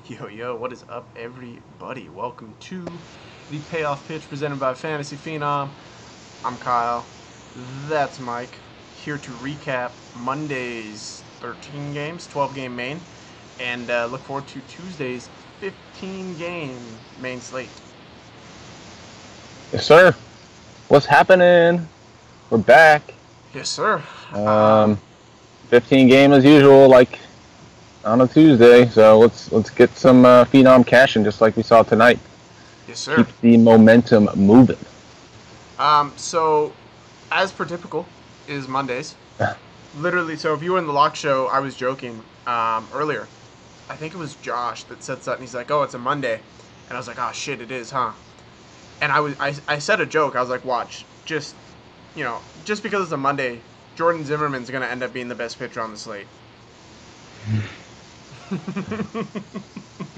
Yo, yo, what is up, everybody? Welcome to the Payoff Pitch presented by Fantasy Phenom. I'm Kyle. That's Mike. Here to recap Monday's 13 games, 12-game main, and look forward to Tuesday's 15-game main slate. Yes, sir. What's happening? We're back. Yes, sir. 15 game as usual, like on a Tuesday. So let's get some Phenom cashing, just like we saw tonight. Yes, sir. Keep the momentum moving. So, as per typical, is Mondays. Literally, so if you were in the lock show, I was joking earlier. I think it was Josh that said something. He's like, "Oh, it's a Monday," and I was like, "Oh shit, it is, huh?" And I said a joke. I was like, "Watch, just because it's a Monday, Jordan Zimmerman's gonna end up being the best pitcher on the slate."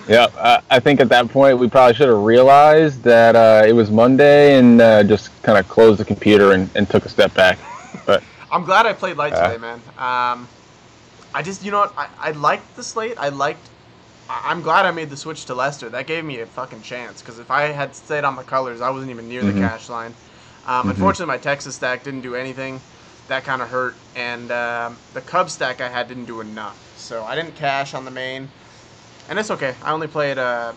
Yeah, I think at that point we probably should have realized that it was Monday and just kind of closed the computer and took a step back. But I'm glad I played light today, man. I just, I liked the slate. I'm glad I made the switch to Lester. That gave me a fucking chance, because if I had stayed on the colors, I wasn't even near the cash line. Unfortunately, my Texas stack didn't do anything. That kind of hurt. And the Cubs stack I had didn't do enough. So I didn't cash on the main. And it's okay. I only played a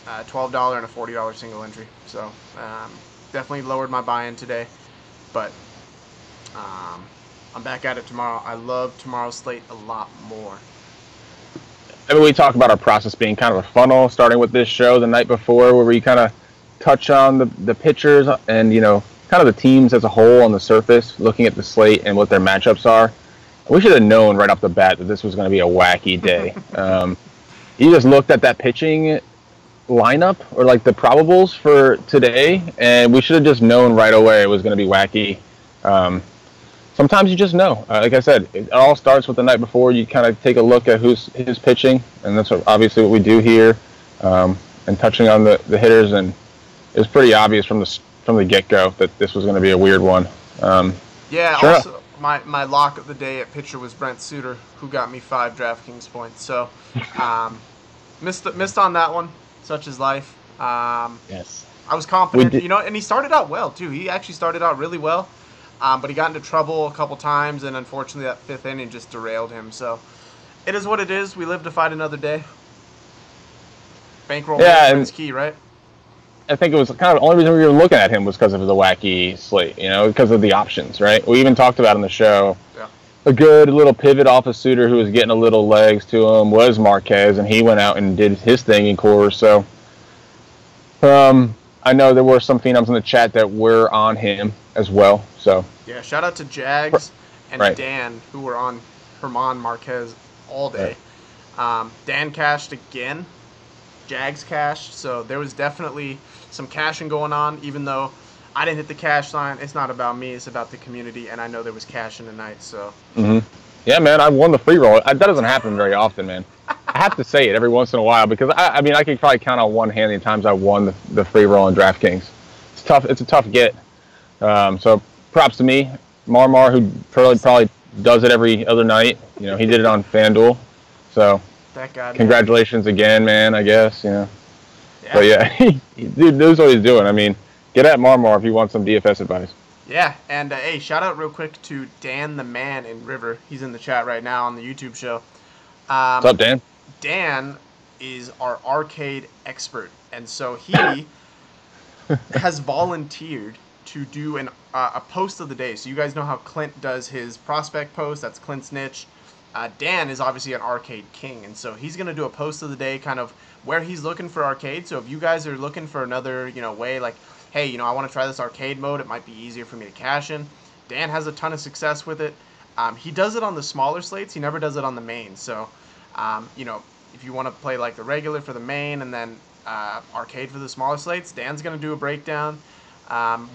$12 and a $40 single entry. So definitely lowered my buy-in today. But I'm back at it tomorrow. I love tomorrow's slate a lot more. I mean, we talk about our process being kind of a funnel, starting with this show the night before, where we kind of touch on the pitchers and, kind of the teams as a whole on the surface, looking at the slate and what their matchups are. We should have known right off the bat that this was going to be a wacky day. You just looked at that pitching lineup or like the probables for today, and we should have just known right away it was going to be wacky. Sometimes you just know. Like I said, it all starts with the night before. You kind of take a look at who's pitching, and that's obviously what we do here. And touching on the hitters, and it was pretty obvious from the get-go that this was going to be a weird one. Yeah, sure. Also, my lock of the day at pitcher was Brent Suter, who got me 5 DraftKings points. So, missed on that one. Such is life. Yes. I was confident, and he started out well, too. He actually started out really well, but he got into trouble a couple times, and unfortunately that 5th inning just derailed him. So, it is what it is. We live to fight another day. Bankroll is key, right? I think it was kind of the only reason we were looking at him was because of the wacky slate, because of the options, right? We even talked about in the show, a good little pivot off of Suter who was getting a little legs to him was Marquez, and he went out and did his thing in Coors. So I know there were some Phenoms in the chat that were on him as well. So yeah, shout out to Jags and Dan, who were on Herman Marquez all day. Right. Dan cashed again. Jags cashed, so there was definitely some cashing going on, even though I didn't hit the cash line. It's not about me, it's about the community, and I know there was cash in tonight, so. Yeah, man, I won the free roll. That doesn't happen very often, man. I have to say it every once in a while, because, I could probably count on one hand the times I won the free roll in DraftKings. It's tough. It's a tough get. So props to me. Marmar, who probably does it every other night. He did it on FanDuel, so. That guy, congratulations again, man, I guess, Yeah. But yeah, dude knows what he's doing. Get at Marmar if you want some DFS advice. Yeah, and hey, shout out real quick to Dan the Man in River. He's in the chat right now on the YouTube show. What's up, Dan? Dan is our arcade expert, and so he has volunteered to do a post of the day. So you guys know how Clint does his prospect post. That's Clint's niche. Dan is obviously an arcade king, and so he's going to do a post of the day kind of where he's looking for arcade. So if you guys are looking for another, way like, hey, I want to try this arcade mode, it might be easier for me to cash in. Dan has a ton of success with it. He does it on the smaller slates. He never does it on the main. So, if you want to play like the regular for the main and then arcade for the smaller slates, Dan's going to do a breakdown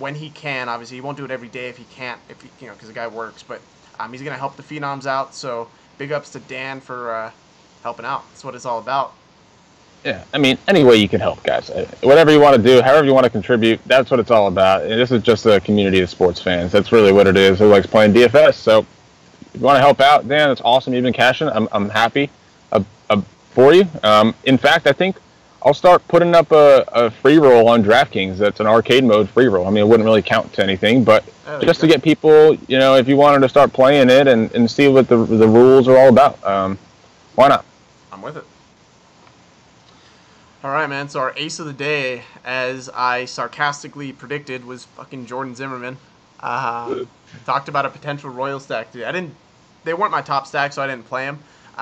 when he can. Obviously, he won't do it every day if he can't, because the guy works. But he's going to help the Phenoms out. So big ups to Dan for helping out. That's what it's all about. Yeah, any way you can help, guys. Whatever you want to do, however you want to contribute, that's what it's all about. And this is just a community of sports fans. That's really what it is. Who likes playing DFS. So if you want to help out, Dan, it's awesome. You've been cashing. I'm happy. for you. In fact, I think I'll start putting up a free roll on DraftKings. That's an arcade mode free roll. I mean, it wouldn't really count to anything, but just to get people, if you wanted to start playing it and see what the rules are all about, why not? I'm with it. All right, man. So our ace of the day, as I sarcastically predicted, was fucking Jordan Zimmerman. Talked about a potential Royal stack today. They weren't my top stack, so I didn't play them.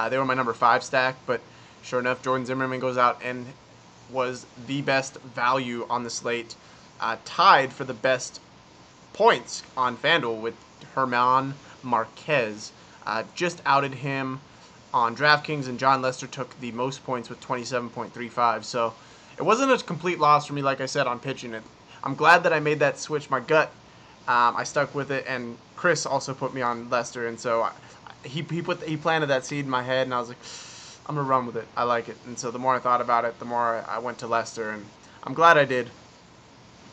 They were my number 5 stack, but sure enough, Jordan Zimmerman goes out and was the best value on the slate, tied for the best points on FanDuel with Herman Marquez. Just outed him on DraftKings, and John Lester took the most points with 27.35. So it wasn't a complete loss for me, like I said, on pitching it. I'm glad that I made that switch. My gut, I stuck with it, and Chris also put me on Lester, and so he planted that seed in my head, and I was like, I'm gonna run with it. I like it. And so the more I thought about it, the more I went to Lester, and I'm glad I did.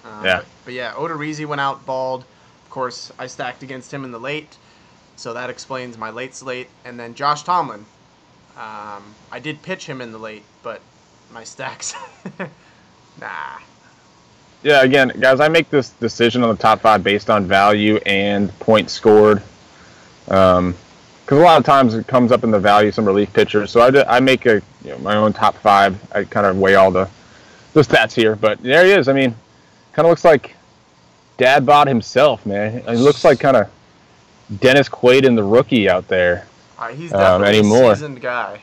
But yeah, Odorizzi went out bald. Of course, I stacked against him in the late, so that explains my late slate. And then Josh Tomlin, I did pitch him in the late, but my stacks, nah. Yeah, again, guys, I make this decision on the top 5 based on value and points scored. Because a lot of times it comes up in the value, some relief pitchers. So I make my own top 5. I kind of weigh all the stats here. But there he is. I mean, kind of looks like Dad Bod himself, man. He looks like kind of Dennis Quaid in the Rookie out there. He's definitely a seasoned guy.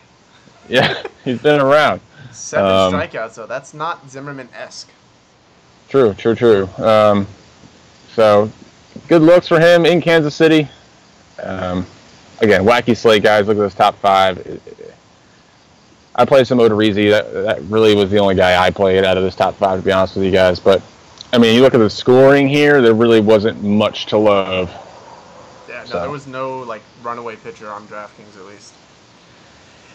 Yeah, he's been around. 7 strikeouts, though. That's not Zimmerman-esque. True. So, good looks for him in Kansas City. Again, wacky slate, guys. Look at this top 5. I played some Odorizzi. That really was the only guy I played out of this top 5, to be honest with you guys. But, I mean, you look at the scoring here, there really wasn't much to love. Yeah, no, there was no, runaway pitcher on DraftKings, at least.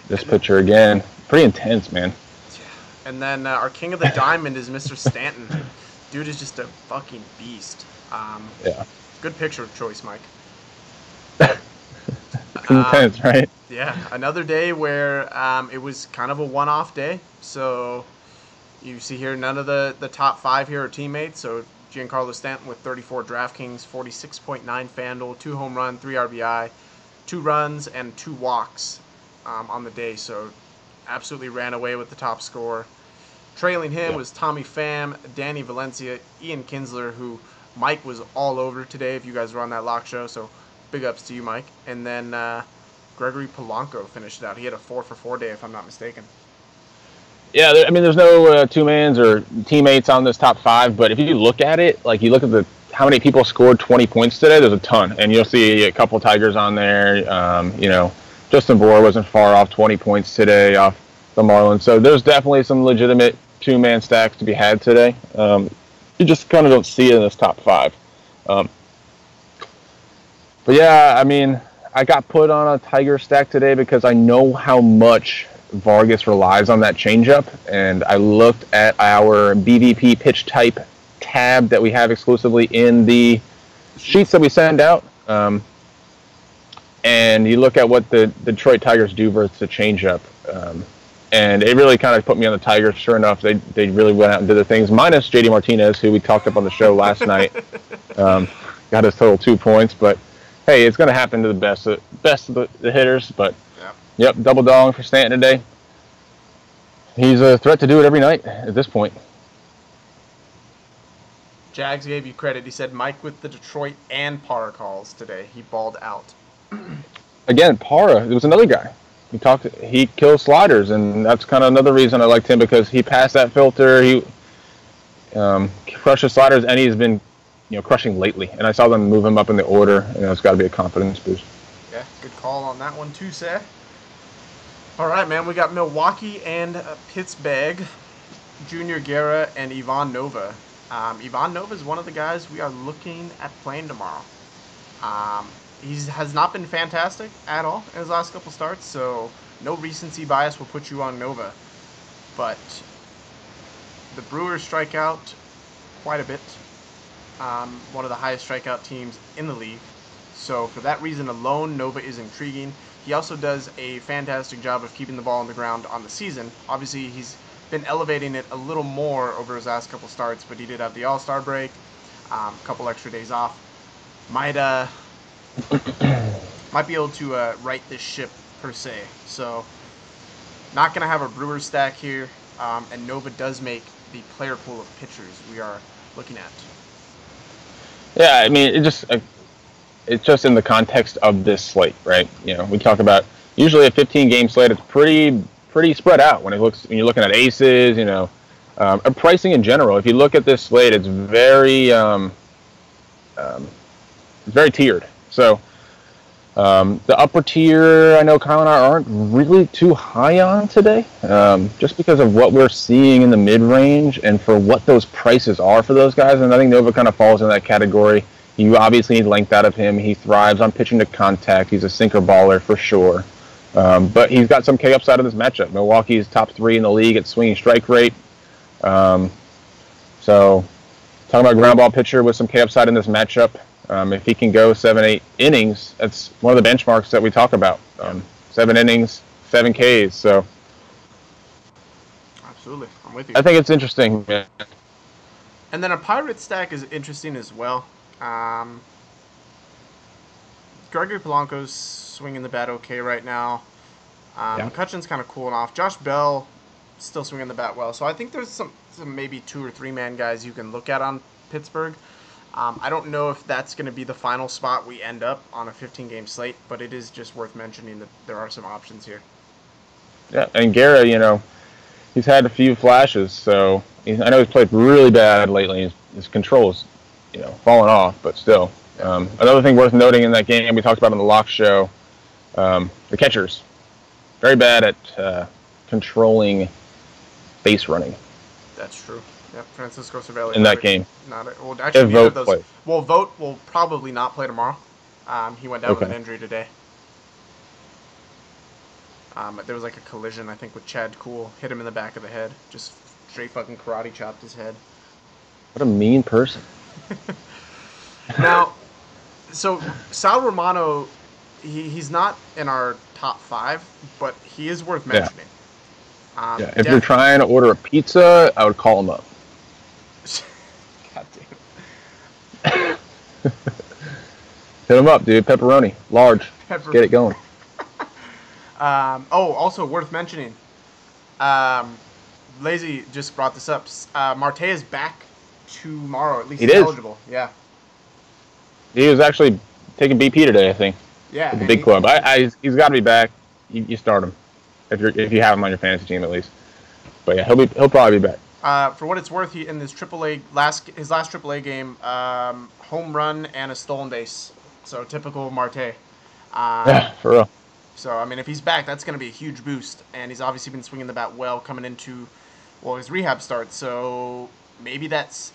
This pitcher, again, pretty intense, man. Yeah. And then our king of the diamond is Mr. Stanton. Dude is just a fucking beast. Yeah. Good picture choice, Mike. Intense, right? Yeah, another day where it was kind of a one-off day. So you see here, none of the top 5 here are teammates. So Giancarlo Stanton with 34 DraftKings, 46.9 FanDuel, 2 home run, 3 RBI, 2 runs, and 2 walks on the day. So absolutely ran away with the top score. Trailing him was Tommy Pham, Danny Valencia, Ian Kinsler, who Mike was all over today if you guys were on that lock show. So big ups to you, Mike. And then Gregory Polanco finished it out. He had a 4-for-4 day, if I'm not mistaken. Yeah, I mean, there's no two-mans or teammates on this top 5, but if you look at it, you look at how many people scored 20 points today, there's a ton. And you'll see a couple Tigers on there. Justin Bour wasn't far off 20 points today off the Marlins. So there's definitely some legitimate two-man stacks to be had today. You just kind of don't see it in this top 5. But yeah, I mean, I got put on a Tiger stack today because I know how much Vargas relies on that changeup, and I looked at our BVP pitch type tab that we have exclusively in the sheets that we send out, and you look at what the Detroit Tigers do versus the changeup, and it really kind of put me on the Tigers. Sure enough, they really went out and did their things, minus JD Martinez, who we talked up on the show last night. Got his total 2 points, but hey, it's going to happen to the best of the hitters, but yep, double dong for Stanton today. He's a threat to do it every night at this point. Jags gave you credit. He said Mike with the Detroit and Parra calls today. He balled out. Again, Parra, there was another guy. He kills sliders, and that's kind of another reason I liked him, because he passed that filter. He crushes sliders, and he's been crushing lately. And I saw them move him up in the order, and it's got to be a confidence boost. Yeah, good call on that one too, Seth. All right, man, we got Milwaukee and Pittsburgh, Junior Guerra and Ivan Nova. Ivan Nova is one of the guys we are looking at playing tomorrow. He has not been fantastic at all in his last couple starts, so no recency bias will put you on Nova. But the Brewers strike out quite a bit. One of the highest strikeout teams in the league. So for that reason alone, Nova is intriguing. he also does a fantastic job of keeping the ball on the ground on the season. Obviously, he's been elevating it a little more over his last couple starts, but he did have the All-Star break, a couple extra days off. Might be able to right this ship, per se. So, not going to have a Brewers stack here, and Nova does make the player pool of pitchers we are looking at. Yeah, I mean, it's just in the context of this slate, right? You know, we talk about usually a 15-game slate. It's pretty spread out when you're looking at aces. You know, pricing in general. If you look at this slate, it's very tiered. So the upper tier, I know Kyle and I aren't really too high on today, just because of what we're seeing in the mid-range and for what those prices are for those guys. And I think Nova kind of falls in that category. You obviously need length out of him. He thrives on pitching to contact. He's a sinker baller for sure. But he's got some K upside in this matchup. Milwaukee's top 3 in the league at swinging strike rate. So talking about ground ball pitcher with some K upside in this matchup. If he can go 7-8 innings, that's one of the benchmarks that we talk about. 7 innings, 7 Ks. So absolutely, I'm with you. I think it's interesting. Yeah. And then a Pirate stack is interesting as well. Gregory Polanco's swinging the bat okay right now. McCutcheon's kind of cooling off. Josh Bell still swinging the bat well. So I think there's some maybe 2 or 3 man guys you can look at on Pittsburgh. I don't know if that's going to be the final spot we end up on a 15-game slate, but it is just worth mentioning that there are some options here. Yeah, and Guerra, you know, he's had a few flashes. So I know he's played really bad lately. His control's, you know, fallen off, but still. Another thing worth noting in that game we talked about on the Lock Show, the catchers, very bad at controlling base running. That's true. Yep, Francisco Cervelli. In that game. Actually, neither of those. Well, Vogt will probably not play tomorrow. He went down with an injury today. There was like a collision, I think, with Chad Kuhl. Hit him in the back of the head. Just straight fucking karate chopped his head. What a mean person. Now, so Sal Romano, he's not in our top 5, but he is worth mentioning. If you're trying to order a pizza, I would call him up. God damn it. Hit him up, dude. Pepperoni. Large. Let's get it going. Also worth mentioning. Lazy just brought this up. Marte is back tomorrow. At least he's eligible. Yeah. He was actually taking BP today, I think. Yeah. With the big club. He's got to be back. You start him if you have him on your fantasy team at least. But yeah, he'll probably be back. For what it's worth, he in his last AAA game, home run and a stolen base. So typical Marte. Yeah, for real. So I mean, if he's back, that's going to be a huge boost, and he's obviously been swinging the bat well coming into his rehab start. So maybe that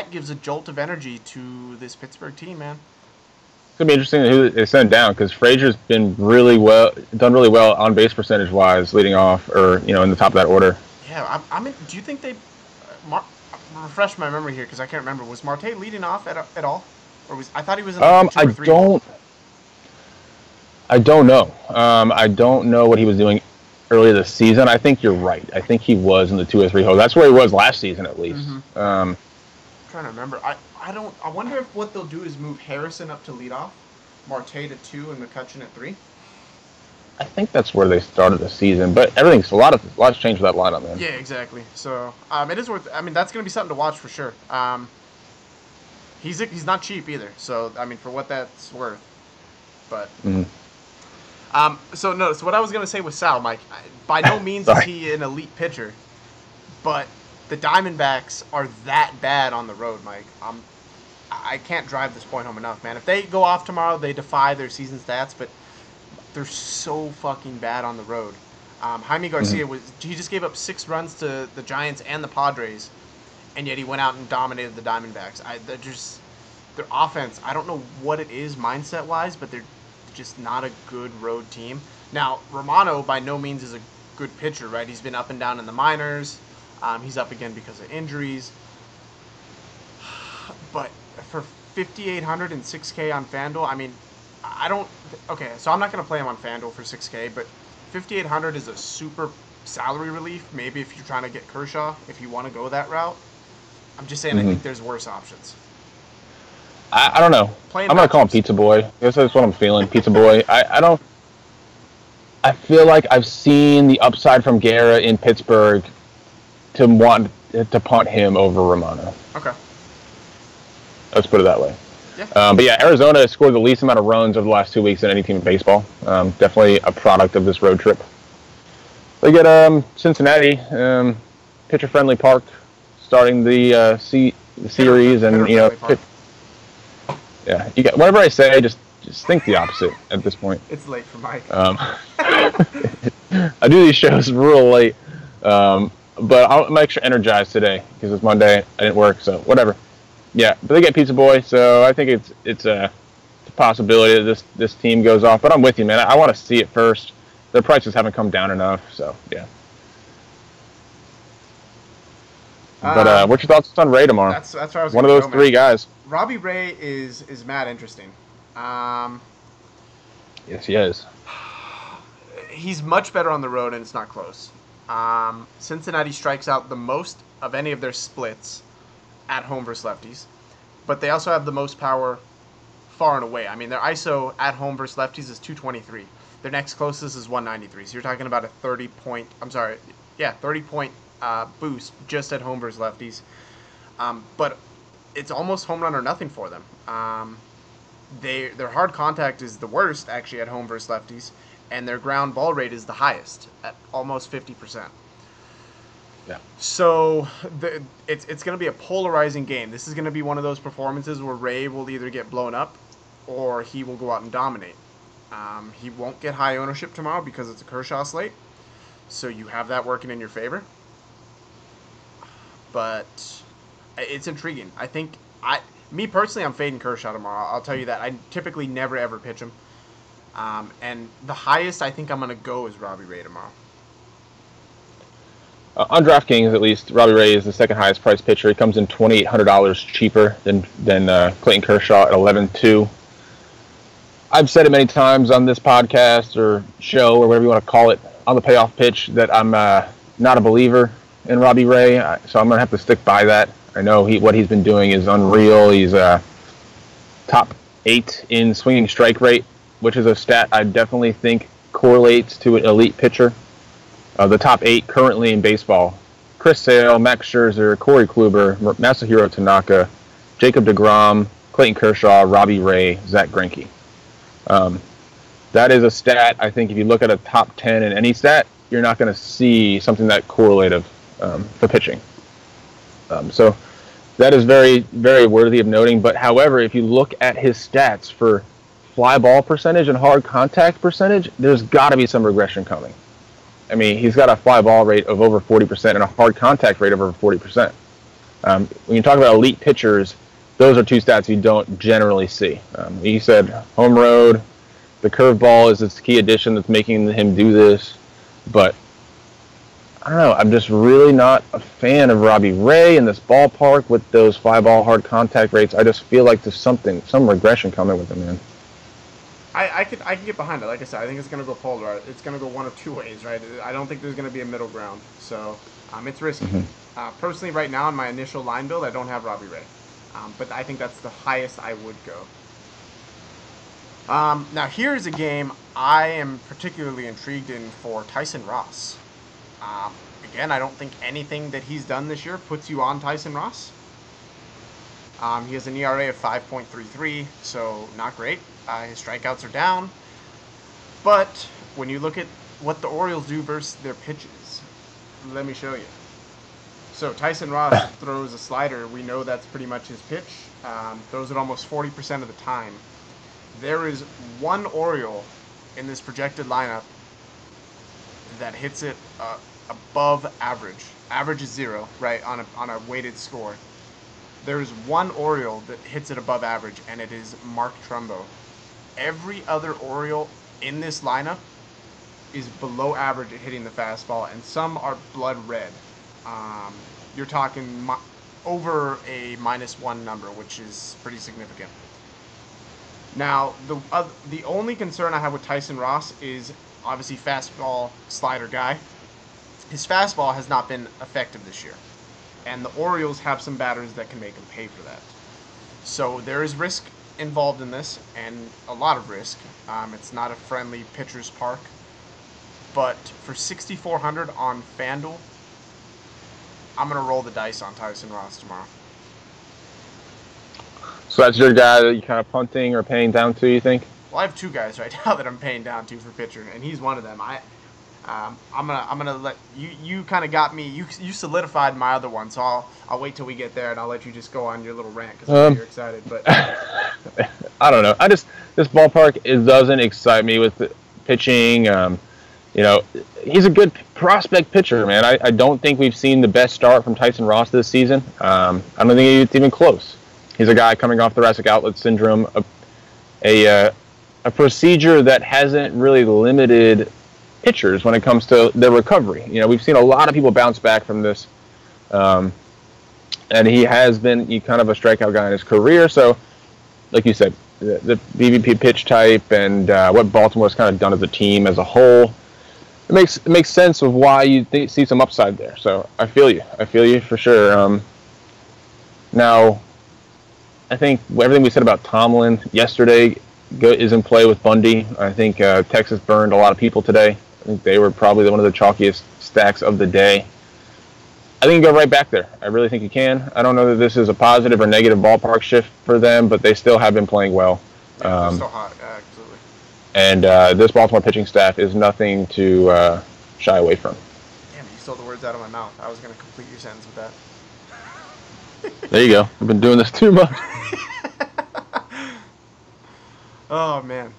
gives a jolt of energy to this Pittsburgh team, man. It's gonna be interesting who they send down because Frazier's been done really well on base percentage wise, leading off or in the top of that order. Yeah, do you think they refresh my memory here because I can't remember? Was Marte leading off at all, or I thought he was in the 2 or 3? I don't know. I don't know what he was doing earlier this season. I think you're right. I think he was in the 2 or 3 hole. That's where he was last season, at least. Mm-hmm. I'm trying to remember. I wonder if what they'll do is move Harrison up to lead off, Marte to 2, and McCutcheon at 3. I think that's where they started the season, but everything's a lot's changed with that lineup, man. Yeah, exactly. So it is worth. I mean, that's going to be something to watch for sure. He's not cheap either. So I mean, for what that's worth, but. Mm-hmm. So what I was going to say with Sal, Mike, by no means is he an elite pitcher, but the Diamondbacks are that bad on the road, Mike. I can't drive this point home enough, man. If they go off tomorrow, they defy their season stats, but they're so fucking bad on the road. Jaime Garcia he just gave up 6 runs to the Giants and the Padres, and yet he went out and dominated the Diamondbacks. Their offense, I don't know what it is mindset-wise, but they're just not a good road team. Now, Romano by no means is a good pitcher, right? He's been up and down in the minors. He's up again because of injuries. But for 5,800 and 6K on FanDuel, I mean, I don't. Okay, so I'm not going to play him on FanDuel for 6K, but 5,800 is a super salary relief. Maybe if you're trying to get Kershaw, if you want to go that route. I'm just saying, I Hmm. think there's worse options. I don't know. Playing I'm gonna call him matchups. Pizza Boy. I guess that's what I'm feeling. Pizza Boy. I don't. I feel like I've seen the upside from Guerra in Pittsburgh to want to punt him over Romano. Okay. Let's put it that way. Yeah. But yeah, Arizona has scored the least amount of runs over the last 2 weeks than any team in baseball. Definitely a product of this road trip. They get Cincinnati, pitcher-friendly park, starting the series, and you know, yeah. You got whatever I say, just think the opposite at this point. It's late for Mike. I do these shows real late, but I'm extra energized today because it's Monday. I didn't work, so whatever. Yeah, but they get Pizza Boy, so I think it's a possibility that this team goes off. But I'm with you, man. I want to see it first. Their prices haven't come down enough, so yeah. But what's your thoughts on Ray tomorrow? That's where I was one of those three guys. Robbie Ray is mad interesting. Yes, he is. He's much better on the road, and it's not close. Cincinnati strikes out the most of any of their splits at home versus lefties, but they also have the most power far and away. I mean, their ISO at home versus lefties is 223. Their next closest is 193. So you're talking about a 30-point boost just at home versus lefties. But it's almost home run or nothing for them. Their hard contact is the worst actually at home versus lefties, and their ground ball rate is the highest at almost 50%. Yeah. So it's going to be a polarizing game. This is going to be one of those performances where Ray will either get blown up or he will go out and dominate. He won't get high ownership tomorrow because it's a Kershaw slate, so you have that working in your favor. But it's intriguing. I think me personally, I'm fading Kershaw tomorrow. I'll tell you that. I typically never ever pitch him. And the highest I think I'm going to go is Robbie Ray tomorrow. On DraftKings, at least, Robbie Ray is the second highest priced pitcher. He comes in $2,800 cheaper than Clayton Kershaw at $11,200. I've said it many times on this podcast or show or whatever you want to call it on the payoff pitch that I'm not a believer in Robbie Ray, so I'm going to have to stick by that. I know what he's been doing is unreal. He's top 8 in swinging strike rate, which is a stat I definitely think correlates to an elite pitcher. The top 8 currently in baseball: Chris Sale, Max Scherzer, Corey Kluber, Masahiro Tanaka, Jacob deGrom, Clayton Kershaw, Robbie Ray, Zach Greinke. That is a stat. I think if you look at a top 10 in any stat, you're not going to see something that correlative for pitching. So that is very, very worthy of noting. But however, if you look at his stats for fly ball percentage and hard contact percentage, there's got to be some regression coming. I mean, he's got a fly ball rate of over 40% and a hard contact rate of over 40%. When you talk about elite pitchers, those are two stats you don't generally see. He said home road, the curveball is its key addition that's making him do this. But I don't know. I'm just really not a fan of Robbie Ray in this ballpark with those fly ball hard contact rates. I just feel like there's some regression coming with him, man. I can get behind it. Like I said, I think it's going to go polar. It's going to go one of two ways, right? I don't think there's going to be a middle ground. So it's risky. Mm-hmm. Personally, right now in my initial line build, I don't have Robbie Ray. But I think that's the highest I would go. Now, here's a game I am particularly intrigued in for Tyson Ross. Again, I don't think anything that he's done this year puts you on Tyson Ross. He has an ERA of 5.33, so not great. His strikeouts are down. But when you look at what the Orioles do versus their pitches, let me show you. So Tyson Ross throws a slider. We know that's pretty much his pitch. Throws it almost 40% of the time. There is one Oriole in this projected lineup that hits it above average. Average is 0, right, on a weighted score. There is one Oriole that hits it above average, and it is Mark Trumbo. Every other Oriole in this lineup is below average at hitting the fastball, and some are blood red. You're talking over a -1 number, which is pretty significant. Now, the only concern I have with Tyson Ross is obviously fastball slider guy. His fastball has not been effective this year, and the Orioles have some batters that can make him pay for that. So there is risk involved in this, and a lot of risk. It's not a friendly pitcher's park, but for 6,400 on FanDuel, I'm gonna roll the dice on Tyson Ross tomorrow. So that's your guy that you kind of punting or paying down to, you think? Well, I have two guys right now that I'm paying down to for pitcher, and he's one of them. I'm gonna let you kind of got me. You solidified my other one, so I'll wait till we get there, and I'll let you just go on your little rant because I'm you're excited. But I don't know. This ballpark, it doesn't excite me with the pitching. He's a good prospect pitcher, man. I don't think we've seen the best start from Tyson Ross this season. I don't think it's even close. He's a guy coming off thoracic outlet syndrome, a procedure that hasn't really limited pitchers when it comes to their recovery. We've seen a lot of people bounce back from this, and he has been kind of a strikeout guy in his career. So, like you said, the BVP pitch type and what Baltimore's kind of done as a team as a whole, it makes sense of why you see some upside there. So I feel you for sure. Now, I think everything we said about Tomlin yesterday is in play with Bundy. I think Texas burned a lot of people today. I think they were probably one of the chalkiest stacks of the day. I think you go right back there. I really think you can. I don't know that this is a positive or negative ballpark shift for them, but they still have been playing well. Yeah, they're still hot, absolutely. And this Baltimore pitching staff is nothing to shy away from. Damn, you stole the words out of my mouth. I was going to complete your sentence with that. There you go. I've been doing this too much. Oh, man.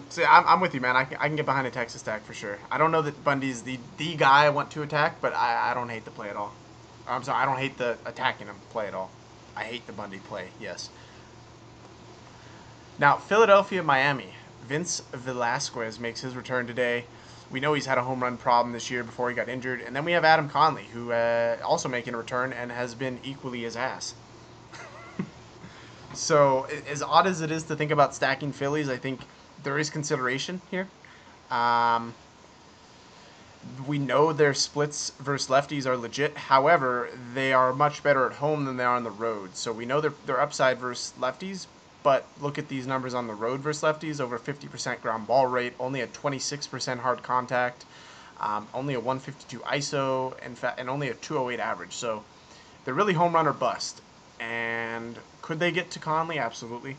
So I'm with you, man. I can get behind a Texas stack for sure. I don't know that Bundy's the guy I want to attack, but I don't hate the play at all. I'm sorry, I don't hate the attacking him play at all. I hate the Bundy play, yes. Now, Philadelphia, Miami. Vince Velasquez makes his return today. We know he's had a home run problem this year before he got injured. And then we have Adam Conley, who also making a return and has been equally his ass. So, as odd as it is to think about stacking Phillies, I think there is consideration here. We know their splits versus lefties are legit. However, they are much better at home than they are on the road. So we know they're upside versus lefties, but look at these numbers on the road versus lefties. Over 50% ground ball rate, only a 26% hard contact, only a 152 ISO, and only a 208 average. So they're really home run or bust. And could they get to Conley? Absolutely.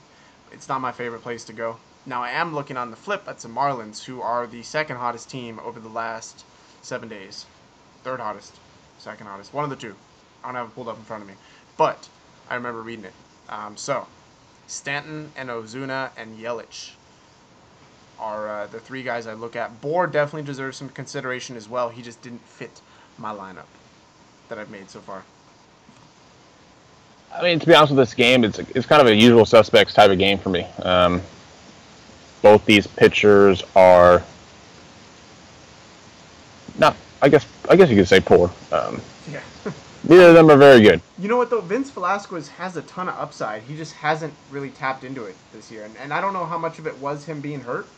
It's not my favorite place to go. Now, I am looking on the flip at some Marlins, who are the second hottest team over the last 7 days. Third hottest, second hottest, one of the two. I don't have it pulled up in front of me, but I remember reading it. So, Stanton and Ozuna and Yelich are the three guys I look at. Bohr definitely deserves some consideration as well. He just didn't fit my lineup that I've made so far. I mean, to be honest with this game, it's kind of a usual suspects type of game for me. Both these pitchers are not. I guess you could say poor. Yeah. Neither of them are very good. You know what though? Vince Velasquez has a ton of upside. He just hasn't really tapped into it this year, and I don't know how much of it was him being hurt.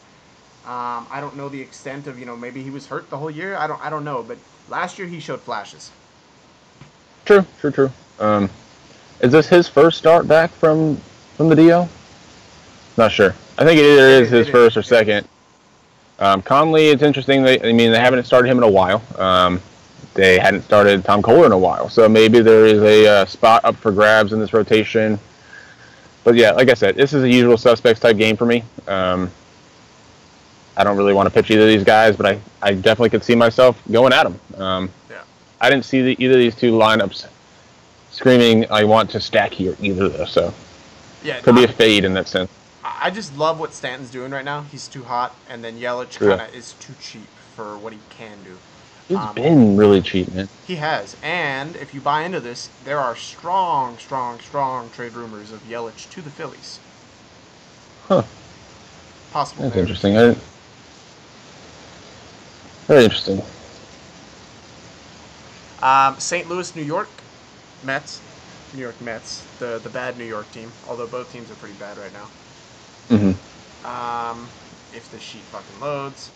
I don't know the extent of maybe he was hurt the whole year. I don't know, but last year he showed flashes. True. Is this his first start back from the DL? Not sure. I think it either is his first or second. Conley, it's interesting. They haven't started him in a while. They hadn't started Tom Kohler in a while. So maybe there is a spot up for grabs in this rotation. But yeah, like I said, this is a usual suspects type game for me. I don't really want to pitch either of these guys, but I definitely could see myself going at them. Yeah. I didn't see either of these two lineups screaming, I want to stack here either though, so yeah, could be a fade in that sense. I just love what Stanton's doing right now. He's too hot, and then Yelich kind of is too cheap for what he can do. He's been really cheap, man. He has, and if you buy into this, there are strong trade rumors of Yelich to the Phillies. Huh. Possible. That's interesting. Very interesting. St. Louis, New York. Mets, New York Mets, the bad New York team, although both teams are pretty bad right now. If the sheet fucking loads.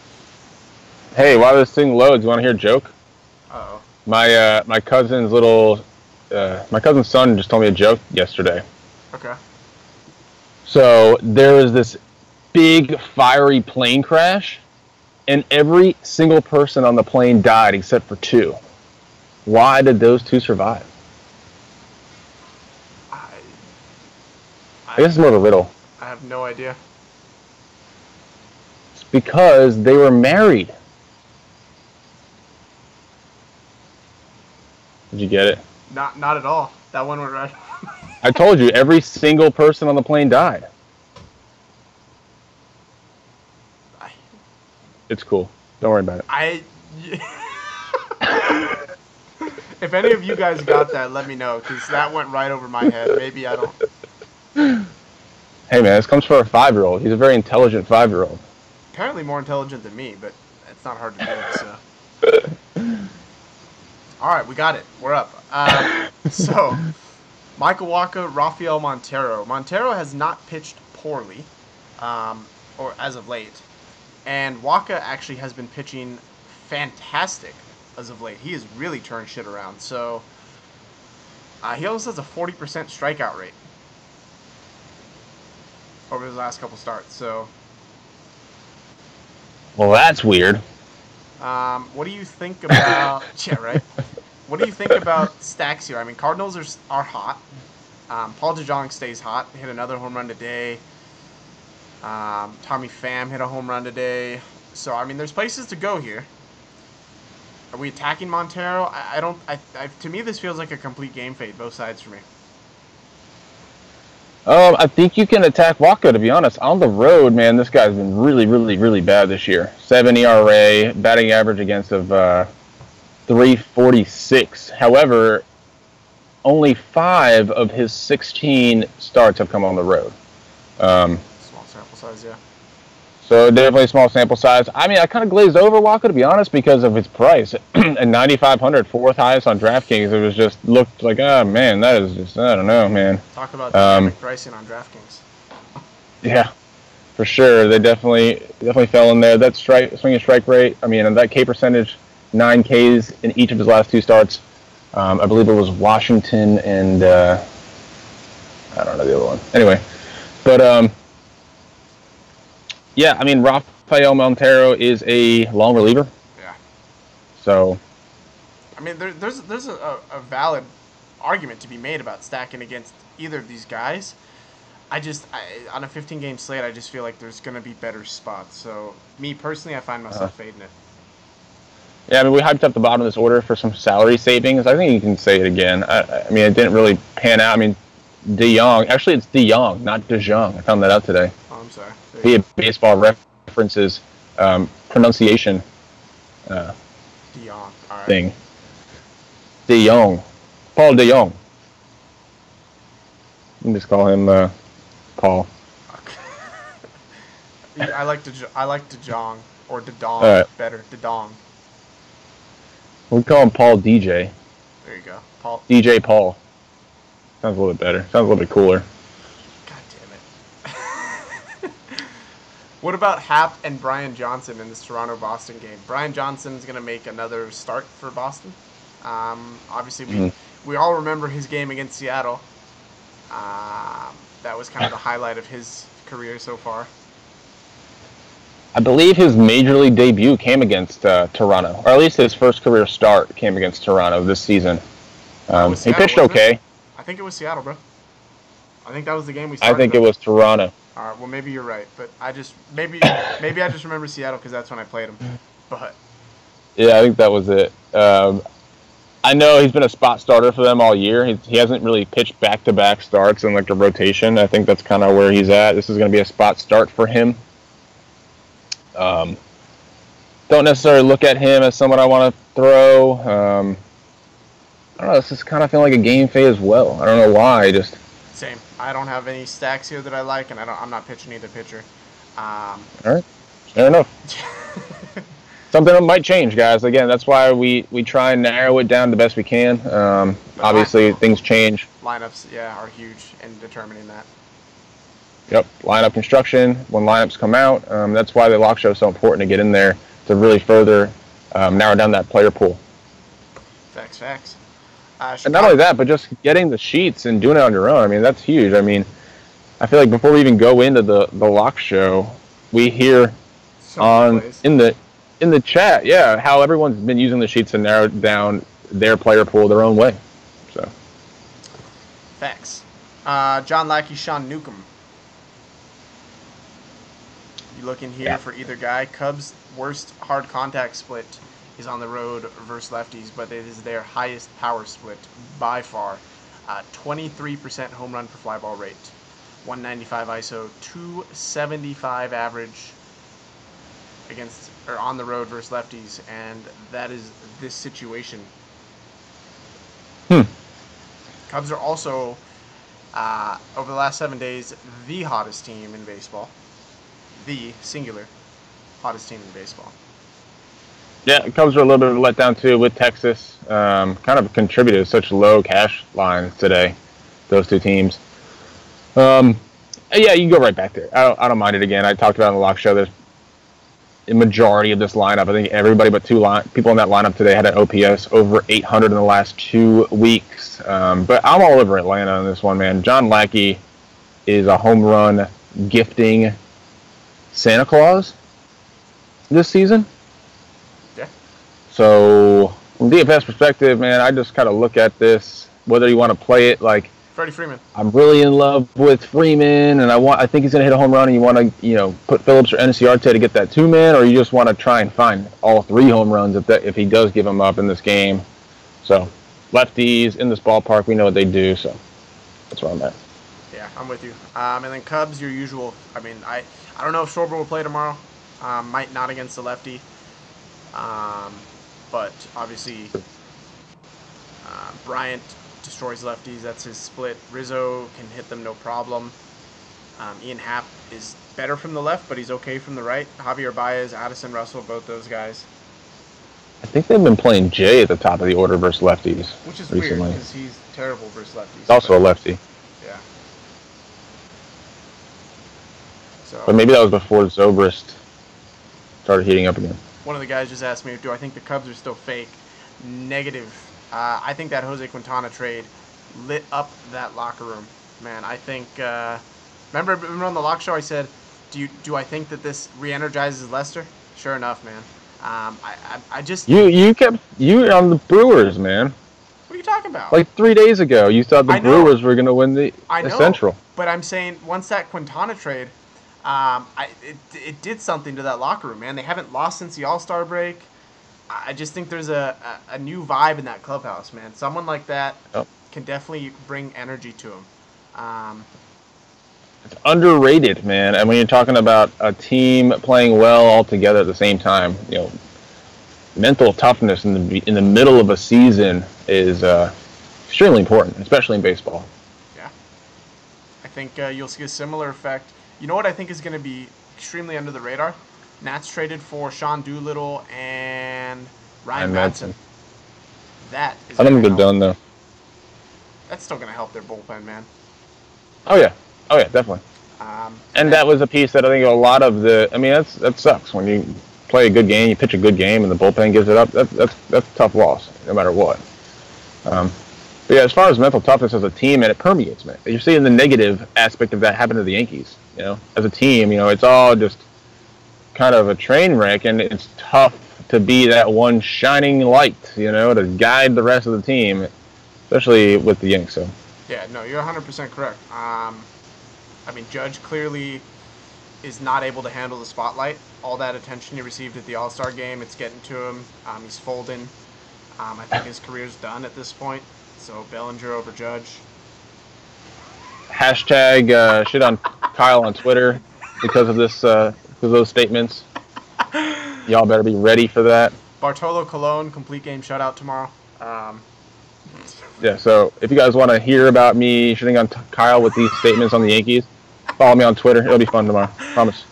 Hey, while this thing loads, you want to hear a joke? Uh-oh. My cousin's son just told me a joke yesterday. Okay. So there was this big fiery plane crash, and every single person on the plane died except for 2. Why did those 2 survive? I guess it's more of a riddle. I have no idea. It's because they were married. Did you get it? Not at all. That one went right. I told you, every single person on the plane died. It's cool. Don't worry about it. If any of you guys got that, let me know, because that went right over my head. Maybe I don't. Hey, man, this comes from a 5-year-old. He's a very intelligent 5-year-old. Apparently more intelligent than me, but it's not hard to do, so. All right, we got it. We're up. So, Michael Wacha, Rafael Montero. Montero has not pitched poorly, or as of late. And Wacha actually has been pitching fantastic as of late. He has really turned shit around. So, he also has a 40% strikeout rate over his last couple starts. So, well, that's weird. what do you think about... yeah, right? What do you think about stacks here? I mean, Cardinals are hot. Paul DeJong stays hot. Hit another home run today. Tommy Pham hit a home run today. So, I mean, there's places to go here. Are we attacking Montero? To me, this feels like a complete game fade, both sides for me. I think you can attack Wacha, to be honest. On the road, man, this guy's been really, really, really bad this year. 7 ERA, batting average against of 346. However, only 5 of his 16 starts have come on the road. Small sample size, yeah. So definitely small sample size. I mean, I kind of glazed over Wacha, to be honest, because of his price. At 9,500, 4th highest on DraftKings, it was just looked like, oh man, that is just, I don't know, man. Talk about dynamic pricing on DraftKings. Yeah, for sure. They definitely fell in there. That swinging strike rate, I mean, and that K percentage, 9 Ks in each of his last 2 starts. I believe it was Washington and I don't know the other one. Anyway, but yeah, I mean, Rafael Montero is a long reliever. Yeah. So. I mean, there's a valid argument to be made about stacking against either of these guys. On a 15-game slate, I just feel like there's going to be better spots. So, me personally, I find myself fading it. Yeah, I mean, we hyped up the bottom of this order for some salary savings. I think you can say it again. I mean, it didn't really pan out. I mean, DeJong. Actually, it's DeJong, not DeJong. I found that out today. Oh, I'm sorry. Via Baseball References pronunciation DeJong. All right. Thing. DeJong. Paul DeJong. You can just call him Paul. Okay. I like DeJong or DeDong better. DeDong. We call him Paul DJ. There you go. Paul. DJ Paul. Sounds a little bit better. Sounds a little bit cooler. God damn it. What about Happ and Brian Johnson in this Toronto-Boston game? Brian Johnson's going to make another start for Boston. Obviously, we all remember his game against Seattle. That was kind of the highlight of his career so far. I believe his major league debut came against Toronto, or at least his first career start came against Toronto this season. Seattle, he pitched okay. I think it was Seattle, bro. I think that was the game we started. I think it was Toronto. All right, well maybe you're right, but maybe I just remember Seattle because that's when I played him. But yeah, I think that was it. I know he's been a spot starter for them all year. He hasn't really pitched back-to-back starts in like the rotation. I think that's kind of where he's at. This is going to be a spot start for him. Don't necessarily look at him as someone I want to throw. I don't know. This is kind of feeling like a game fade as well. I don't know why. Same. I don't have any stacks here that I like, and I'm not pitching either pitcher. All right. Fair enough. Something that might change, guys. Again, that's why we try and narrow it down the best we can. Obviously, things change. Lineups, yeah, are huge in determining that. Yep, lineup construction, when lineups come out. That's why the lock show is so important to get in there to really further narrow down that player pool. Facts. And not only that, but just getting the sheets and doing it on your own. I mean, that's huge. I mean, I feel like before we even go into the lock show, we hear in the chat, how everyone's been using the sheets to narrow down their player pool their own way. So, facts. John Lackey, Sean Newcomb. You looking here for either guy? Cubs' worst hard contact split is on the road versus lefties, but it is their highest power split by far. 23% home run per fly ball rate, 195 ISO, 275 average against or on the road versus lefties, and that is this situation. Cubs are also over the last 7 days the hottest team in baseball, the singular hottest team in baseball. Yeah, the Cubs are a little bit of a letdown too with Texas. Kind of contributed to such low cash lines today, those two teams. Yeah, you can go right back there. I don't mind it again. I talked about it in the lock show. There's a majority of this lineup. I think everybody but two people in that lineup today had an OPS over 800 in the last 2 weeks. But I'm all over Atlanta on this one, man. John Lackey is a home run gifting Santa Claus this season. So, from DFS perspective, man, I just kind of look at this, whether you want to play it like Freddie Freeman. I'm really in love with Freeman, and I think he's going to hit a home run, and you want to, put Phillips or Enciarte to get that 2-man, or you just want to try and find all 3 home runs if he does give them up in this game. So, lefties in this ballpark, we know what they do, so that's where I'm at. Yeah, I'm with you. And then Cubs, your usual. I mean, I don't know if Schwarber will play tomorrow. Might not against the lefty. But obviously, Bryant destroys lefties. That's his split. Rizzo can hit them no problem. Ian Happ is better from the left, but he's okay from the right. Javier Baez, Addison Russell, both those guys. I think they've been playing Jay at the top of the order versus lefties. Which is recently. Weird because he's terrible versus lefties. He's also a lefty. Yeah. So. But maybe that was before Zobrist started heating up again. One of the guys just asked me, do I think the Cubs are still fake? Negative. I think that Jose Quintana trade lit up that locker room. Man, I think... remember on the lock show I said, do I think that this re-energizes Lester? Sure enough, man. I just... You were on the Brewers, man. What are you talking about? Like 3 days ago, you thought the Brewers were going to win the Central. But I'm saying once that Quintana trade... it did something to that locker room, man. They haven't lost since the All-Star break. I just think there's a new vibe in that clubhouse, man. Someone like that can definitely bring energy to them. It's underrated, man. And when you're talking about a team playing well all together at the same time, mental toughness in the middle of a season is extremely important, especially in baseball. Yeah, I think you'll see a similar effect. You know what I think is going to be extremely under the radar? Nats traded for Sean Doolittle and Ryan Madsen. That is. I think they're done though. That's still going to help their bullpen, man. Oh yeah, definitely. And that was a piece that I think a lot of that sucks when you play a good game, you pitch a good game, and the bullpen gives it up. That's a tough loss, no matter what. But yeah, as far as mental toughness as a team, and it permeates, man. You're seeing the negative aspect of that happen to the Yankees. As a team, it's all just kind of a train wreck, and it's tough to be that one shining light, to guide the rest of the team, especially with the Yanks. So. Yeah, no, you're 100% correct. Judge clearly is not able to handle the spotlight. All that attention he received at the All-Star game, it's getting to him. He's folding. I think his career's done at this point. So Bellinger over Judge. Hashtag shit on Kyle on Twitter because of this, those statements. Y'all better be ready for that. Bartolo Colon, complete game shutout tomorrow. Yeah, so if you guys want to hear about me shitting on Kyle with these statements on the Yankees, follow me on Twitter. It'll be fun tomorrow. Promise.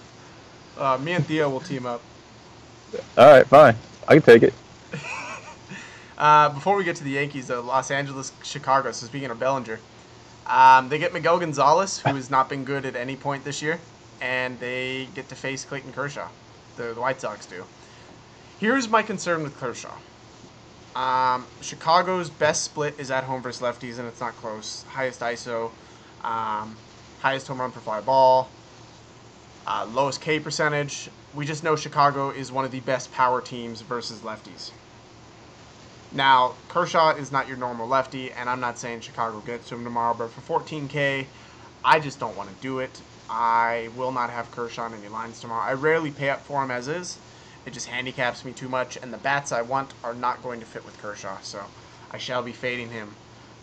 Me and Theo will team up. All right, fine. I can take it. Before we get to the Yankees, though, Los Angeles, Chicago. So speaking of Bellinger, They get Miguel Gonzalez, who has not been good at any point this year, and they get to face Clayton Kershaw. The White Sox do. Here's my concern with Kershaw. Chicago's best split is at home versus lefties, and it's not close. Highest ISO, highest home run per fly ball, lowest K percentage. We just know Chicago is one of the best power teams versus lefties. Now, Kershaw is not your normal lefty, and I'm not saying Chicago gets to him tomorrow, but for 14K, I just don't want to do it. I will not have Kershaw in any lines tomorrow. I rarely pay up for him as is. It just handicaps me too much, and the bats I want are not going to fit with Kershaw, so I shall be fading him.